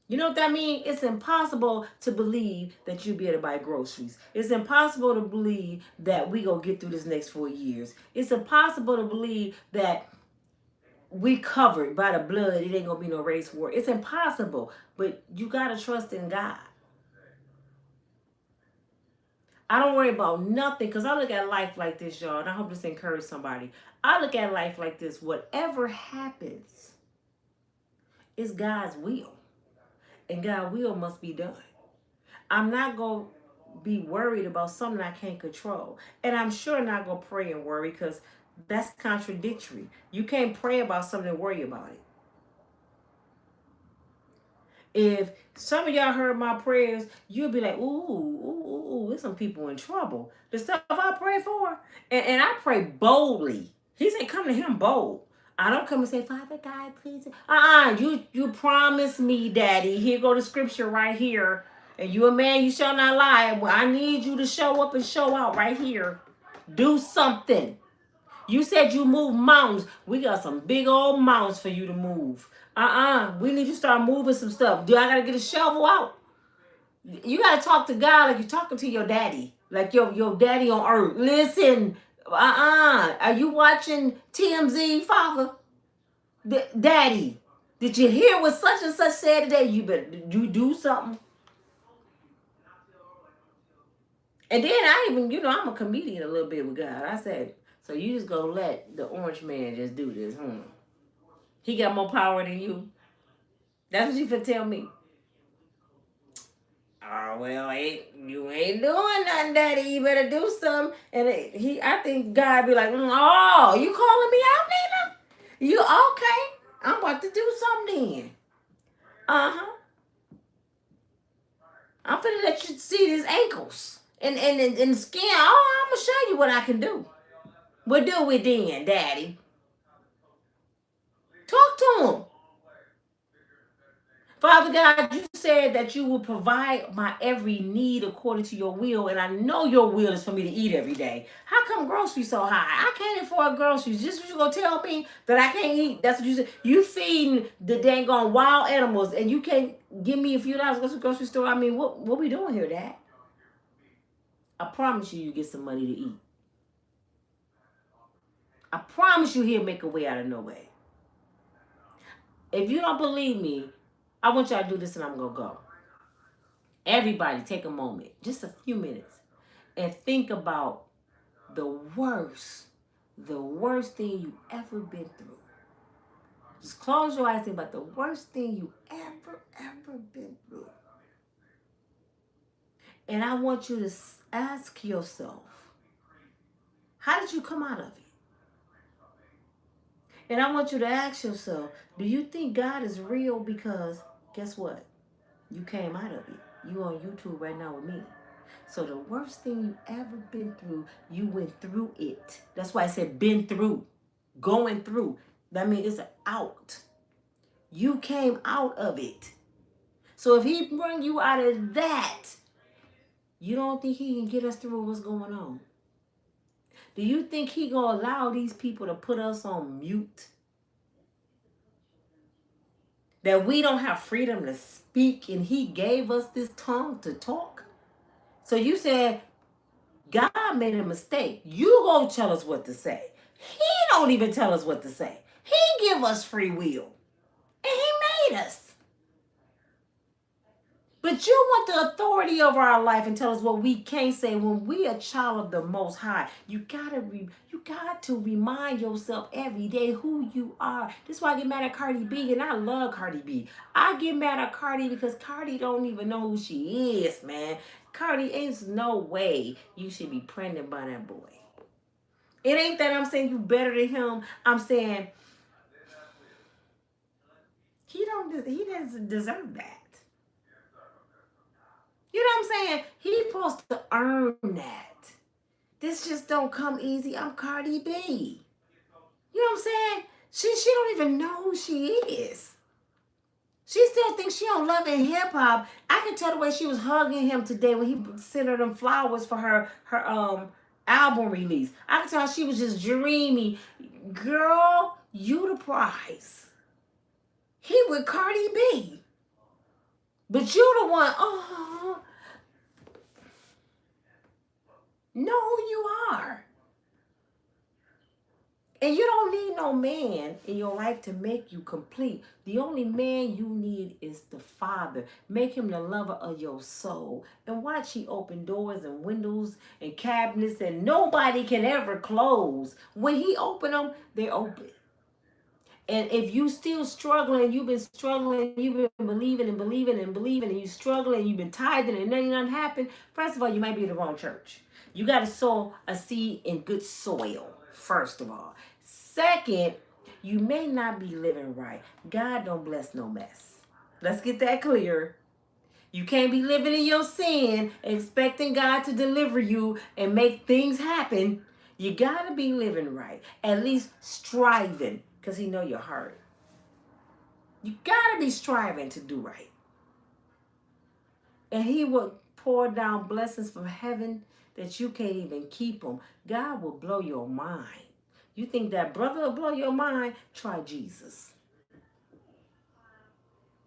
[SPEAKER 1] You know what that means? It's impossible to believe that you'll be able to buy groceries. It's impossible to believe that we gonna get through this next 4 years. It's impossible to believe that we covered by the blood. It ain't gonna be no race war. It's impossible, but you gotta trust in God. I don't worry about nothing, because I look at life like this, y'all, and I hope this encourages somebody. I look at life like this. Whatever happens is God's will. And God's will must be done. I'm not going to be worried about something I can't control. And I'm sure not going to pray and worry, because that's contradictory. You can't pray about something and worry about it. If some of y'all heard my prayers, you'll be like, ooh, there's some people in trouble. The stuff I pray for, and I pray boldly. He said, come to him bold. I don't come and say, Father God, please. You promised me, Daddy. Here go the scripture right here. And you a man, you shall not lie. Well, I need you to show up and show out right here. Do something. You said you move mountains. We got some big old mountains for you to move. We need you to start moving some stuff. Do I got to get a shovel out? You got to talk to God like you're talking to your daddy. Like your daddy on earth. Listen, are you watching TMZ, Father? Daddy, Did you hear what such and such said today? You do something. And then I even, I'm a comedian a little bit with God. I said, so you just gonna let the orange man just do this, He got more power than you. That's what you finna tell me. Oh well, you ain't doing nothing, Daddy. You better do something. And I think God be like, oh, you calling me out, Nina? You okay? I'm about to do something then. I'm finna let you see these ankles and the skin. Oh, I'm gonna show you what I can do. What do we then, Daddy? Talk to him. Father God, you said that you will provide my every need according to your will, and I know your will is for me to eat every day. How come groceries so high? I can't afford groceries. Just what you gonna tell me that I can't eat? That's what you said. You feeding the dang on wild animals, and you can't give me a few dollars to go to the grocery store. I mean, what we doing here, Dad? I promise you get some money to eat. I promise you he'll make a way out of no way. If you don't believe me, I want y'all to do this and I'm going to go. Everybody take a moment, just a few minutes, and think about the worst thing you ever been through. Just close your eyes and think about the worst thing you ever been through. And I want you to ask yourself, how did you come out of it? And I want you to ask yourself, do you think God is real? Because guess what? You came out of it. You on YouTube right now with me. So the worst thing you ever been through, you went through it. That's why I said been through. Going through. That means it's an out. You came out of it. So if he bring you out of that, you don't think he can get us through what's going on? Do you think he gonna allow these people to put us on mute? That we don't have freedom to speak and he gave us this tongue to talk? So you said God made a mistake. You gonna tell us what to say. He don't even tell us what to say. He give us free will. And he made us. But you want the authority over our life and tell us what we can't say when we a child of the Most High. You got to remind yourself every day who you are. This is why I get mad at Cardi B, and I love Cardi B. I get mad at Cardi because Cardi don't even know who she is, man. Cardi, ain't no way you should be pregnant by that boy. It ain't that I'm saying you better than him. I'm saying he doesn't deserve that. You know what I'm saying? He's supposed to earn that. This just don't come easy. I'm Cardi B. You know what I'm saying? She don't even know who she is. She still thinks she on Love and Hip Hop. I can tell the way she was hugging him today when he sent her them flowers for her album release. I can tell she was just dreamy. Girl, you the prize. He with Cardi B. But you the one, know who you are. And you don't need no man in your life to make you complete. The only man you need is the Father. Make him the lover of your soul. And watch he open doors and windows and cabinets and nobody can ever close. When he open them, they open. And if you still struggling, you've been struggling, you've been believing, and you struggling, you've been tithing and nothing happened, first of all, you might be in the wrong church. You got to sow a seed in good soil, first of all. Second, you may not be living right. God don't bless no mess. Let's get that clear. You can't be living in your sin, expecting God to deliver you and make things happen. You got to be living right, at least striving, because he know your heart. You got to be striving to do right. And he will pour down blessings from heaven that you can't even keep them. God will blow your mind. You think that brother will blow your mind? Try Jesus.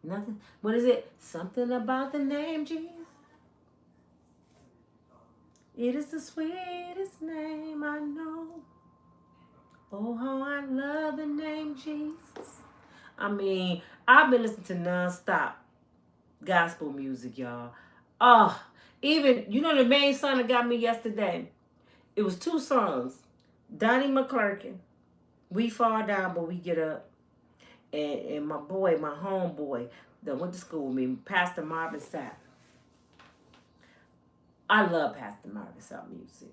[SPEAKER 1] Nothing. What is it? Something about the name Jesus. It is the sweetest name I know. Oh, how I love the name Jesus. I mean, I've been listening to nonstop gospel music, y'all. Oh, even, you know the main song that got me yesterday? It was two songs. Donnie McClurkin, We Fall Down But We Get Up. And my boy, my homeboy that went to school with me, Pastor Marvin Sapp. I love Pastor Marvin Sapp music.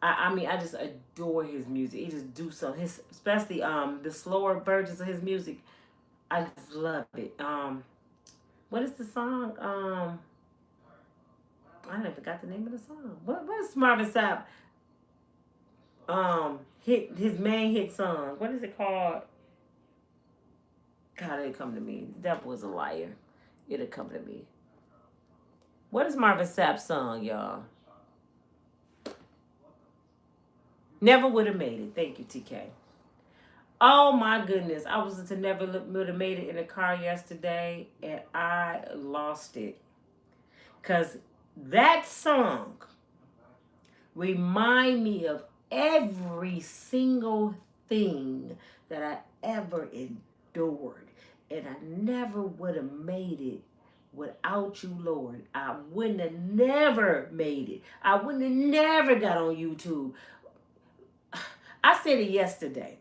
[SPEAKER 1] I mean, I just adore his music. He just do so. Especially the slower versions of his music. I just love it. What is the song? I never forgot the name of the song. What is Marvin Sapp? His main hit song. What is it called? God, it'll come to me. The devil was a liar. It'll come to me. What is Marvin Sapp's song, y'all? Never Would Have Made It. Thank you, TK. Oh my goodness. I was to Never Would Have Made It in the car yesterday and I lost it. Because that song remind me of every single thing that I ever endured. And I never would have made it without you, Lord. I wouldn't have never made it. I wouldn't have never got on YouTube. I said it yesterday.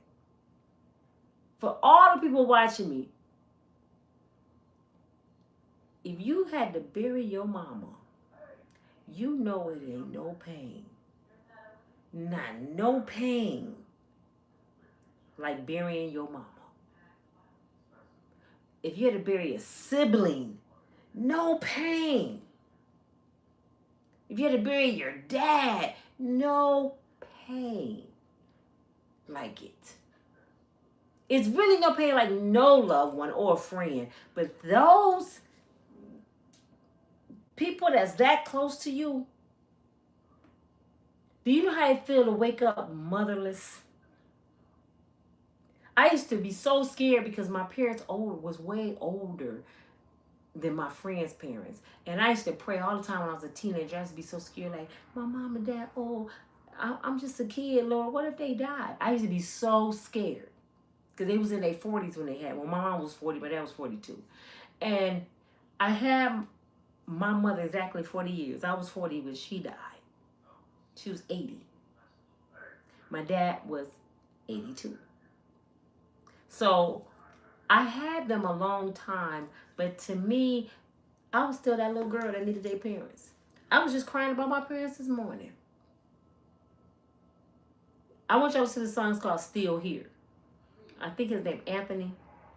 [SPEAKER 1] For all the people watching me, if you had to bury your mama, you know it ain't no pain. Not no pain like burying your mama. If you had to bury a sibling, no pain. If you had to bury your dad, no pain like it. It's really no pain like no loved one or a friend. But those people that's that close to you, do you know how it feels to wake up motherless? I used to be so scared because my parents was way older than my friends' parents. And I used to pray all the time when I was a teenager. I used to be so scared, like, my mom and dad, I'm just a kid, Lord. What if they died? I used to be so scared. Because they was in their 40s when they had. Well, my mom was 40, my dad was 42. And I had my mother exactly 40 years. I was 40 when she died. She was 80. My dad was 82. So I had them a long time, but to me, I was still that little girl that needed their parents. I was just crying about my parents this morning. I want y'all to see the song. It's called Still Here. I think his name Anthony.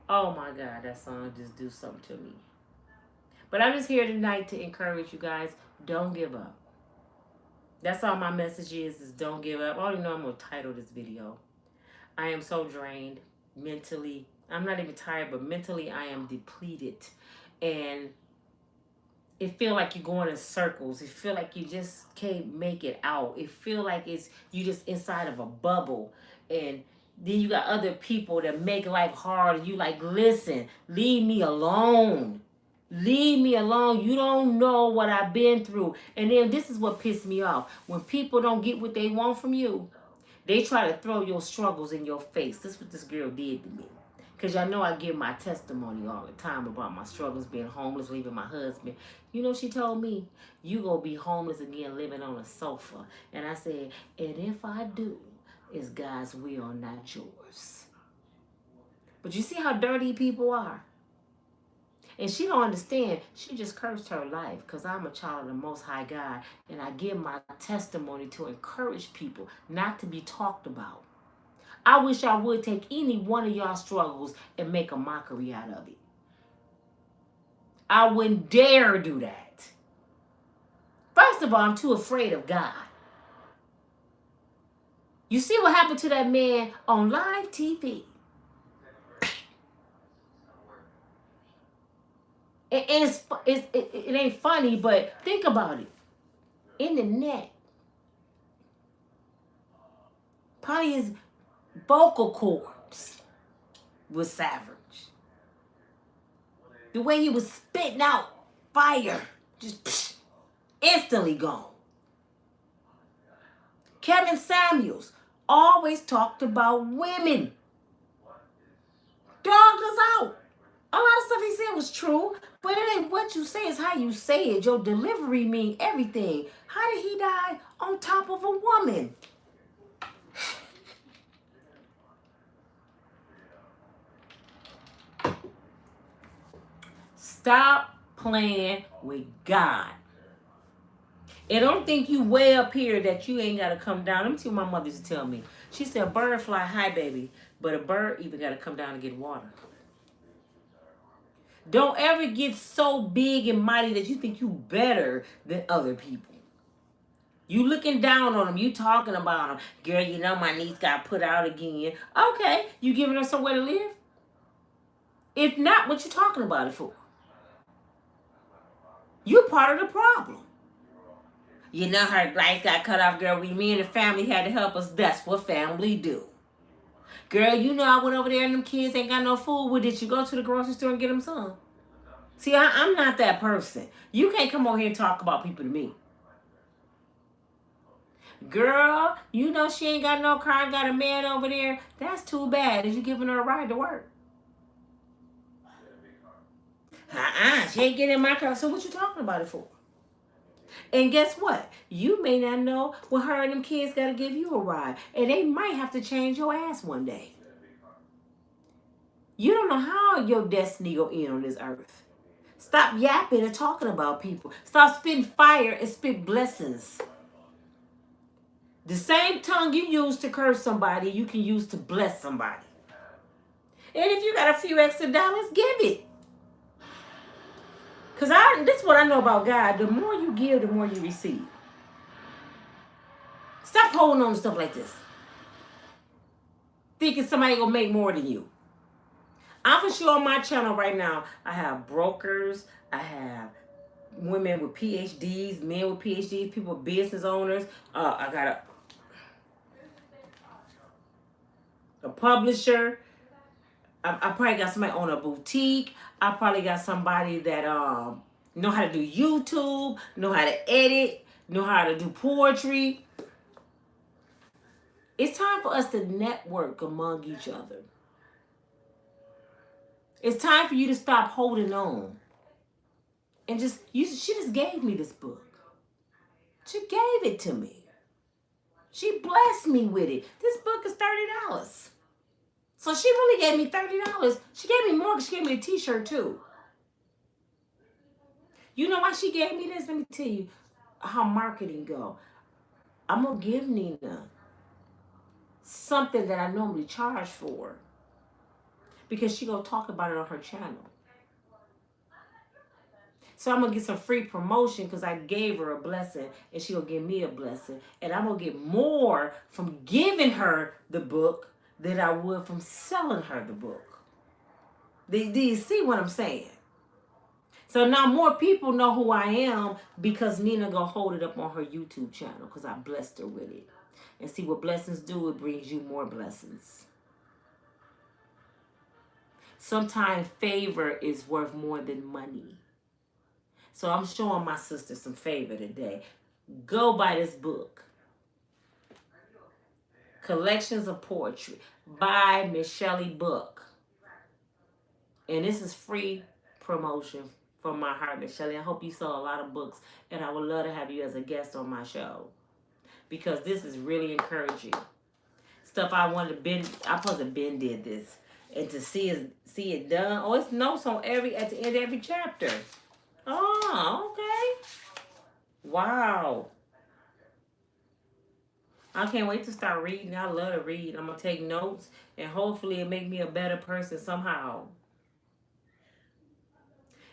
[SPEAKER 1] Oh my God, that song just do something to me. But I'm just here tonight to encourage you guys. Don't give up. That's all my message is don't give up. I don't even know I'm going to title this video. I am so drained mentally. I'm not even tired, but mentally I am depleted. And it feel like you're going in circles. It feel like you just can't make it out. It feel like you just inside of a bubble. And then you got other people that make life hard. And you like, listen, leave me alone. Leave me alone. You don't know what I've been through. And then this is what pissed me off. When people don't get what they want from you, they try to throw your struggles in your face. This is what this girl did to me. Because y'all know I give my testimony all the time about my struggles, being homeless, leaving my husband. You know, she told me, you going to be homeless again, living on a sofa. And I said, and if I do, it's God's will, not yours. But you see how dirty people are? And she don't understand. She just cursed her life because I'm a child of the Most High God. And I give my testimony to encourage people, not to be talked about. I wish I would take any one of y'all struggles and make a mockery out of it. I wouldn't dare do that. First of all, I'm too afraid of God. You see what happened to that man on live TV? It ain't funny, but think about it. In the net, probably his vocal cords was savage. The way he was spitting out fire, just instantly gone. Kevin Samuels always talked about women. Dogged us out. A lot of stuff he said was true, but it ain't what you say, it's how you say it. Your delivery mean everything. How did he die on top of a woman? Stop playing with God. And don't think you way up here that you ain't got to come down. Let me see what my mother used to tell me. She said, a bird fly high, baby, but a bird even got to come down and get water. Don't ever get so big and mighty that you think you better than other people. You looking down on them. You talking about them. Girl, you know my niece got put out again. Okay, you giving her somewhere to live? If not, what you talking about it for? You part of the problem. You know her lights got cut off, girl. Me and the family had to help us. That's what family do. Girl, you know I went over there and them kids ain't got no food. Well, did you go to the grocery store and get them some? See, I'm not that person. You can't come over here and talk about people to me. Girl, you know she ain't got no car, got a man over there. That's too bad. Is you giving her a ride to work? She ain't getting in my car. So what you talking about it for? And guess what? You may not know when her and them kids got to give you a ride. And they might have to change your ass one day. You don't know how your destiny will end on this earth. Stop yapping and talking about people. Stop spitting fire and spit blessings. The same tongue you use to curse somebody, you can use to bless somebody. And if you got a few extra dollars, give it. Because this is what I know about God. The more you give, the more you receive. Stop holding on to stuff like this. Thinking somebody going to make more than you. I'm for sure on my channel right now, I have brokers. I have women with PhDs, men with PhDs, people, business owners. I got a publisher. I probably got somebody on a boutique. I probably got somebody that know how to do YouTube, know how to edit, know how to do poetry. It's time for us to network among each other. It's time for you to stop holding on. And she just gave me this book. She gave it to me. She blessed me with it. This book is $30. So she really gave me $30. She gave me more because she gave me a t-shirt too. You know why she gave me this? Let me tell you how marketing go. I'm going to give Nina something that I normally charge for because she going to talk about it on her channel. So I'm going to get some free promotion because I gave her a blessing and she going to give me a blessing. And I'm going to get more from giving her the book than I would from selling her the book. Do you see what I'm saying? So now more people know who I am because Nina gonna hold it up on her YouTube channel because I blessed her with it. And see what blessings do, it brings you more blessings. Sometimes favor is worth more than money. So I'm showing my sister some favor today. Go buy this book. Collections of Poetry by Miss Shelley Book. And this is free promotion from my heart, Miss Shelley. I hope you sell a lot of books, and I would love to have you as a guest on my show because this is really encouraging. Stuff I wanted to bend. I supposed to Ben did this, and to see it done. Oh, it's notes on at the end of every chapter. Oh, okay. Wow. I can't wait to start reading. I love to read. I'm gonna take notes, and hopefully it make me a better person somehow.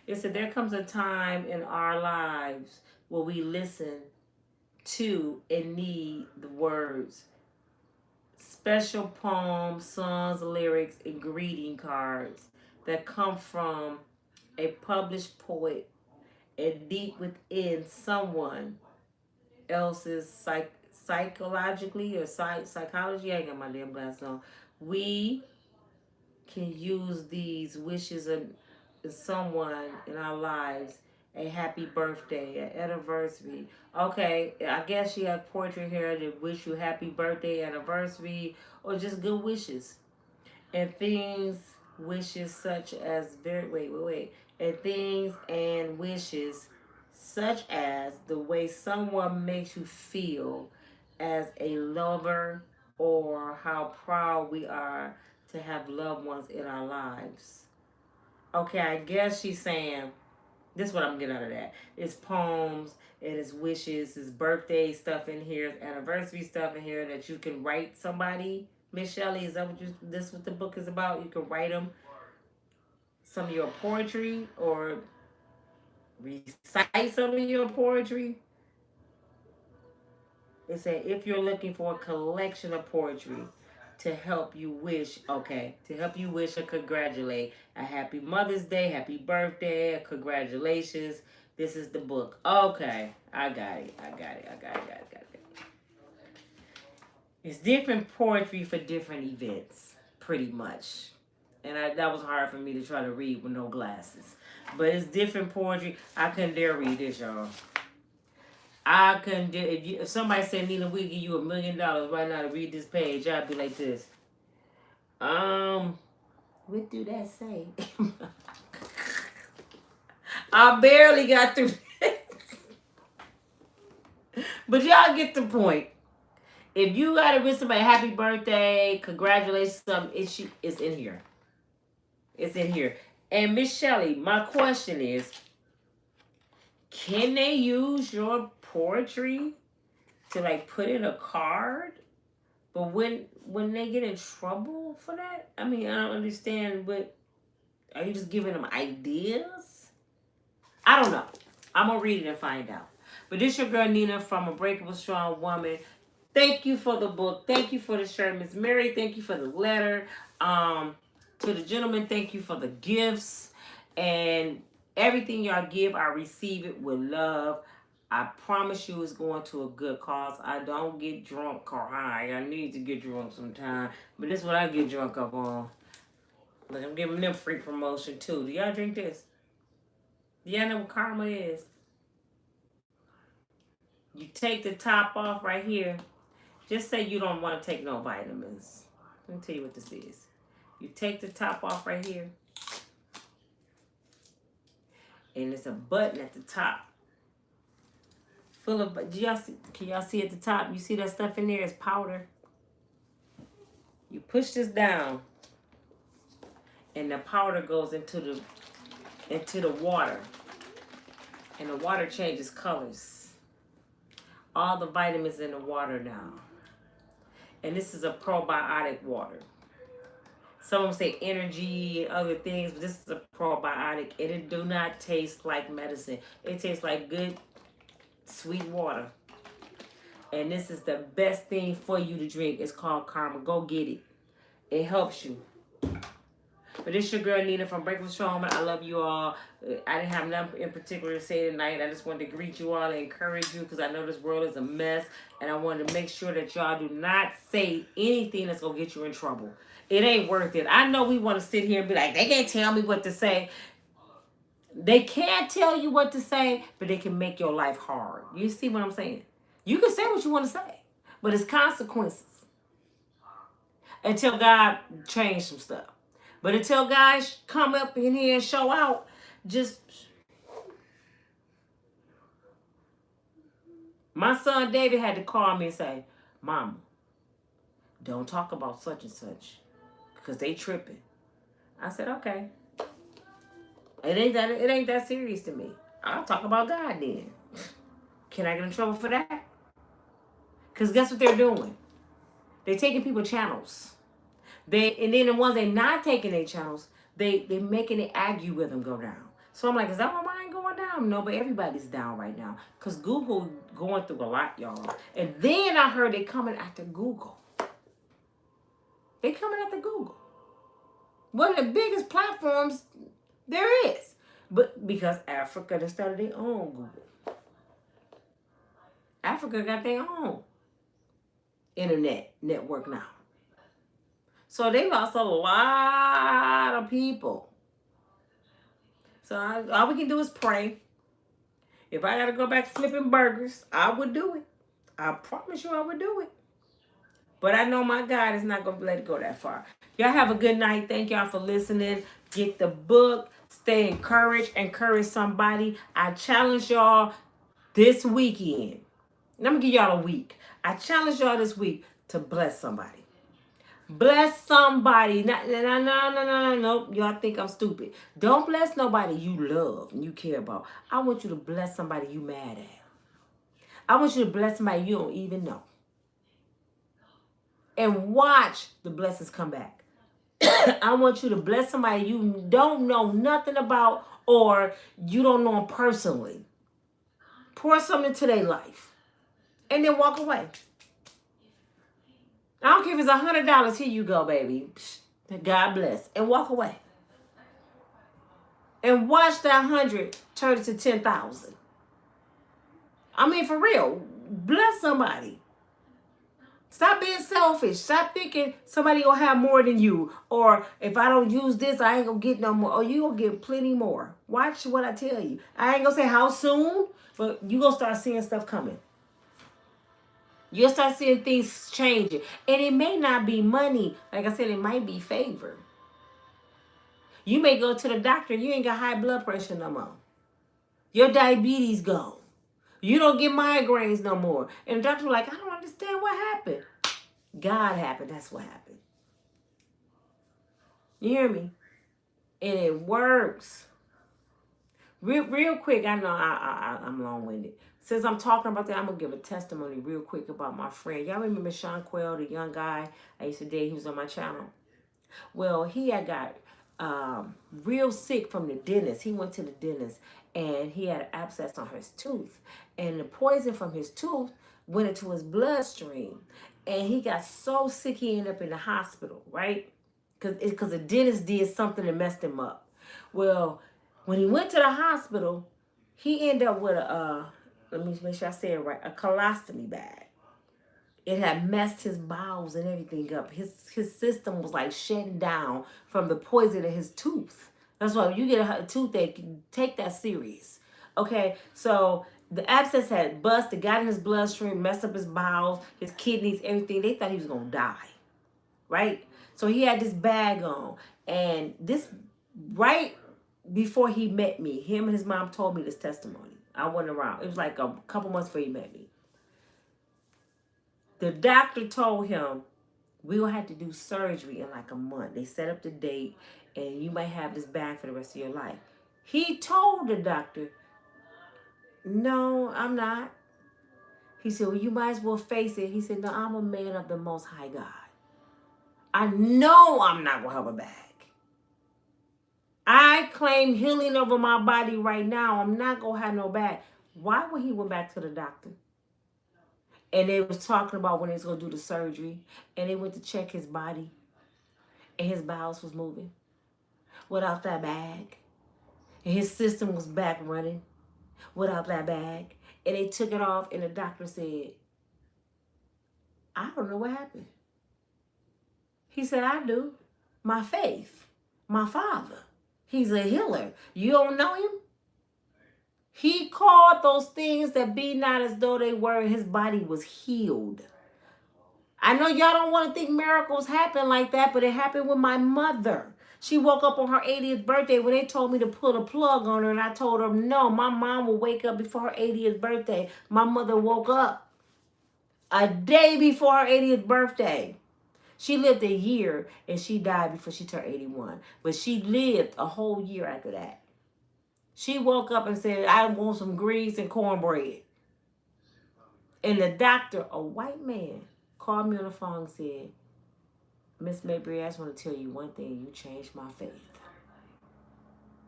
[SPEAKER 1] It said there comes a time in our lives where we listen to and need the words, special poems, songs, lyrics, and greeting cards that come from a published poet and deep within someone else's psychologically or psychology. I ain't got my damn glasses on. We can use these wishes and someone in our lives a happy birthday, an anniversary. Okay, I guess she has poetry here to wish you happy birthday, anniversary, or just good wishes. And things wishes such as and things and wishes such as the way someone makes you feel as a lover or how proud we are to have loved ones in our lives. Okay, I guess she's saying this is what I'm getting out of that. It's poems, and it's wishes, it's birthday stuff in here, it's anniversary stuff in here that you can write somebody. Miss Shelley, is that what the book is about? You can write them some of your poetry or recite some of your poetry. It said if you're looking for a collection of poetry to help you wish, to help you wish or congratulate a happy Mother's Day, happy birthday, congratulations. This is the book. Okay, I got it. It's different poetry for different events, pretty much. And that was hard for me to try to read with no glasses. But it's different poetry. I couldn't dare read this, y'all. I couldn't dare. If somebody said, Nina, we give you $1 million right now to read this page, I'd be like this. What do that say? I barely got through. But y'all get the point. If you gotta wish somebody happy birthday, congratulations, something, it's in here. It's in here. And Miss Shelley, my question is, can they use your poetry to like put in a card? But when they get in trouble for that, I mean, I don't understand. But are you just giving them ideas? I don't know. I'm gonna read it and find out. But this your girl Nina from Unbreakable Strong Woman. Thank you for the book. Thank you for the shirt, Miss Mary. Thank you for the letter. To the gentleman, thank you for the gifts and everything y'all give. I receive it with love. I promise you it's going to a good cause. I don't get drunk or high. I need to get drunk sometime. But this is what I get drunk up on. Look, I'm giving them free promotion too. Do y'all drink this? Do y'all know what karma is? You take the top off right here. Just say you don't want to take no vitamins. Let me tell you what this is. You take the top off right here. And it's a button at the top. Full of, can y'all see at the top? You see that stuff in there? It's powder. You push this down. And the powder goes into the water. And the water changes colors. All the vitamins in the water now. And this is a probiotic water. Some of them say energy and other things, but this is a probiotic. And it do not taste like medicine. It tastes like good, sweet water. And this is the best thing for you to drink. It's called Karma. Go get it. It helps you. But this your girl Nina from Breakfast Strong. I love you all. I didn't have nothing in particular to say tonight. I just wanted to greet you all and encourage you because I know this world is a mess. And I wanted to make sure that y'all do not say anything that's going to get you in trouble. It ain't worth it. I know we want to sit here and be like, they can't tell me what to say. They can't tell you what to say, but they can make your life hard. You see what I'm saying? You can say what you want to say, but it's consequences. Until God change some stuff. But until guys come up in here and show out, just... My son David had to call me and say, Mama, don't talk about such and such because they tripping. I said, okay. It ain't that serious to me. I'll talk about God then. Can I get in trouble for that? Because guess what they're doing? They're taking people's channels. And then the ones they're not taking their channels, they making the algorithm go down. So I'm like, is that why mine going down? No, but everybody's down right now. Because Google going through a lot, y'all. And then I heard they coming after Google. They coming after Google. One of the biggest platforms there is. But because Africa done started their own Google. Africa got their own internet network now. So they lost a lot of people. So all we can do is pray. If I got to go back flipping burgers, I would do it. I promise you I would do it. But I know my God is not going to let it go that far. Y'all have a good night. Thank y'all for listening. Get the book. Stay encouraged. Encourage somebody. I challenge y'all this weekend. And I'm going to give y'all a week. I challenge y'all this week to bless somebody. Bless somebody. No. Y'all think I'm stupid. Don't bless nobody you love and you care about. I want you to bless somebody you mad at. I want you to bless somebody you don't even know. And watch the blessings come back. I want you to bless somebody you don't know nothing about or you don't know them personally. Pour something into their life. And then walk away. I don't care if it's $100. Here you go, baby. God bless. And walk away. And watch that 100 turn it to 10,000. I mean, for real. Bless somebody. Stop being selfish. Stop thinking somebody gonna have more than you. Or if I don't use this, I ain't gonna get no more. Or you gonna get plenty more. Watch what I tell you. I ain't gonna say how soon, but you gonna start seeing stuff coming. You'll start seeing things changing. And it may not be money. Like I said, it might be favor. You may go to the doctor and you ain't got high blood pressure no more. Your diabetes gone. You don't get migraines no more. And the doctor was like, I don't understand what happened. God happened. That's what happened. You hear me? And it works. Real quick, I know I'm long-winded. Since I'm talking about that, I'm going to give a testimony real quick about my friend. Y'all remember Sean Quell, the young guy I used to date? He was on my channel. Well, he had got real sick from the dentist. He went to the dentist and he had an abscess on his tooth. And the poison from his tooth went into his bloodstream. And he got so sick he ended up in the hospital, right? Because the dentist did something that messed him up. Well, when he went to the hospital, he ended up with let me make sure I say it right, a colostomy bag. It had messed his bowels and everything up. His system was like shutting down from the poison in his tooth. That's why when you get a toothache, take that serious. Okay, so the abscess had busted, got in his bloodstream, messed up his bowels, his kidneys, everything. They thought he was going to die, right? So he had this bag on. And this, right before he met me, him and his mom told me this testimony. I wasn't around. It was like a couple months before he met me. The doctor told him, we'll have to do surgery in like a month. They set up the date, and you might have this bag for the rest of your life. He told the doctor, no, I'm not. He said, well, you might as well face it. He said, no, I'm a man of the Most High God. I know I'm not going to have a bag. I claim healing over my body right now. I'm not going to have no bag. Why when he went back to the doctor? And they was talking about when they was going to do the surgery. And they went to check his body. And his bowels was moving without that bag. And his system was back running without that bag. And they took it off. And the doctor said, I don't know what happened. He said, I do. My faith. My father. He's a healer. You don't know him? He called those things that be not as though they were, and his body was healed. I know y'all don't want to think miracles happen like that, but it happened with my mother. She woke up on her 80th birthday when they told me to put a plug on her, and I told her, no, my mom will wake up before her 80th birthday. My mother woke up a day before her 80th birthday. She lived a year, and she died before she turned 81. But she lived a whole year after that. She woke up and said, I want some greens and cornbread. And the doctor, a white man, called me on the phone and said, Miss Mayberry, I just want to tell you one thing. You changed my faith.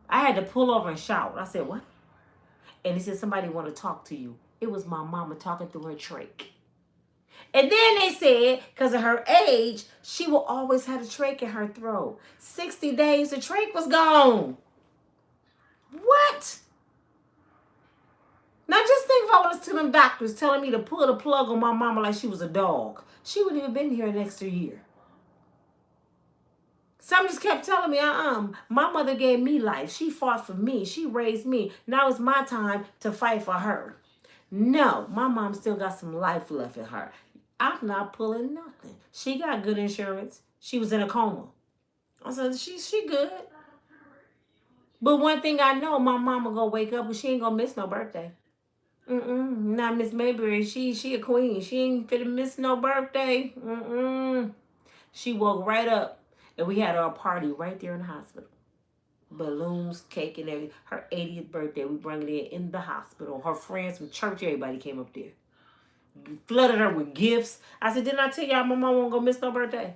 [SPEAKER 1] I had to pull over and shout. I said, what? And he said, somebody want to talk to you. It was my mama talking through her trach. And then they said, because of her age, she will always have a trach in her throat. 60 days, the trach was gone. What? Now just think if I was to them doctors telling me to pull the plug on my mama like she was a dog. She wouldn't even been here an extra year. Some just kept telling me, my mother gave me life. She fought for me. She raised me. Now it's my time to fight for her. No, my mom still got some life left in her. I'm not pulling nothing. She got good insurance. She was in a coma. I said, she good. But one thing I know, my mama gonna wake up and she ain't gonna miss no birthday. Not Miss Mayberry. She a queen. She ain't finna miss no birthday. She woke right up and we had our party right there in the hospital. Balloons, cake, and everything. Her 80th birthday, we brought it in the hospital. Her friends from church, everybody came up there. Flooded her with gifts. I said, didn't I tell y'all my mom won't go miss no birthday?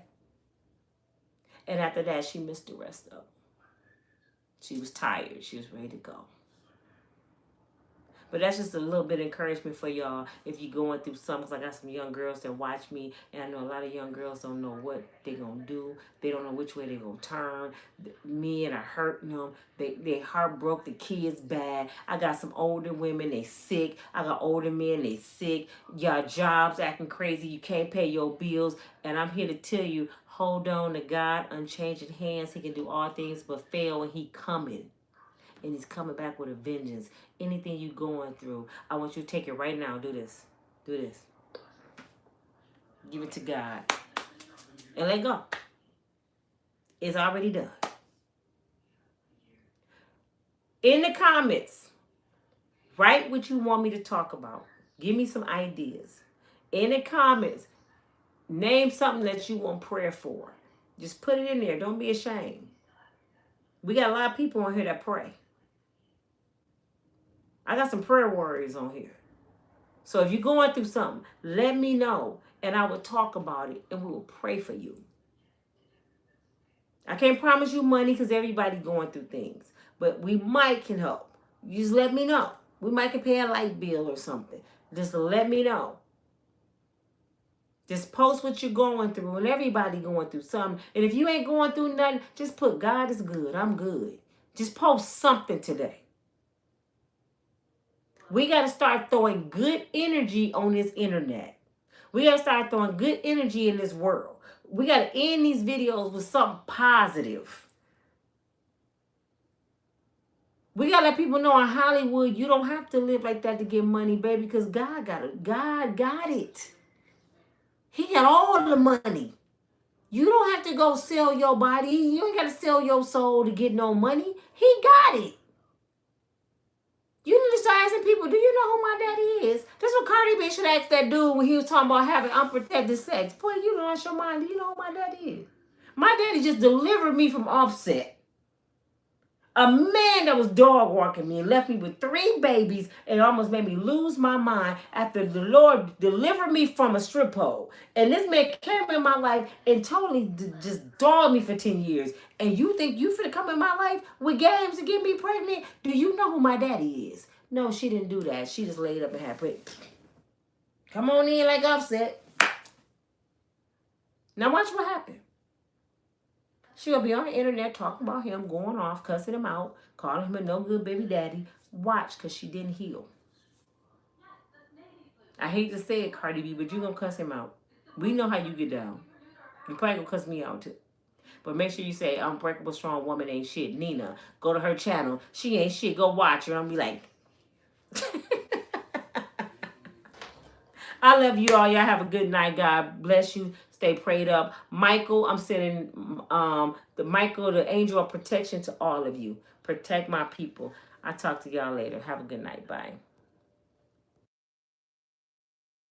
[SPEAKER 1] And after that, she missed the rest of it. She was tired. She was ready to go. But that's just a little bit of encouragement for y'all if you're going through something. Because I got some young girls that watch me, and I know a lot of young girls don't know what they're going to do. They don't know which way they're going to turn. Men are hurting them. They heart broke. The kids bad. I got some older women, they sick. I got older men, they sick. Y'all jobs acting crazy. You can't pay your bills. And I'm here to tell you, hold on to God, unchanging hands. He can do all things but fail, and he coming. And he's coming back with a vengeance. Anything you going through, I want you to take it right now. Do this. Do this. Give it to God. And let go. It's already done. In the comments, write what you want me to talk about. Give me some ideas. In the comments, name something that you want prayer for. Just put it in there. Don't be ashamed. We got a lot of people on here that pray. I got some prayer warriors on here. So if you're going through something, let me know. And I will talk about it. And we will pray for you. I can't promise you money because everybody's going through things. But we might can help. You just let me know. We might can pay a light bill or something. Just let me know. Just post what you're going through. And everybody going through something. And if you ain't going through nothing, just put God is good. I'm good. Just post something today. We got to start throwing good energy on this internet. We got to start throwing good energy in this world. We got to end these videos with something positive. We got to let people know in Hollywood, you don't have to live like that to get money, baby, because God got it. God got it. He got all the money. You don't have to go sell your body. You ain't got to sell your soul to get no money. He got it. You need to start asking people, do you know who my daddy is? That's what Cardi B should ask that dude when he was talking about having unprotected sex. Boy, you lost your mind. Do you know who my daddy is? My daddy just delivered me from Offset. A man that was dog walking me and left me with 3 babies and almost made me lose my mind after the Lord delivered me from a strip pole. And this man came in my life and totally just dogged me for 10 years. And you think you finna come in my life with games to get me pregnant? Do you know who my daddy is? No, she didn't do that. She just laid up and had pregnant. Come on in like Offset. Now watch what happened. She'll be on the internet talking about him, going off, cussing him out, calling him a no good baby daddy. Watch, because she didn't heal. I hate to say it, Cardi B, but you're going to cuss him out. We know how you get down. You probably going to cuss me out too. But make sure you say, Unbreakable Strong Woman ain't shit. Nina, go to her channel. She ain't shit. Go watch her. I'll be like... I love you all. Y'all have a good night. God bless you. Stay prayed up. Michael, I'm sending the angel of protection to all of you. Protect my people. I'll talk to y'all later. Have a good night. Bye.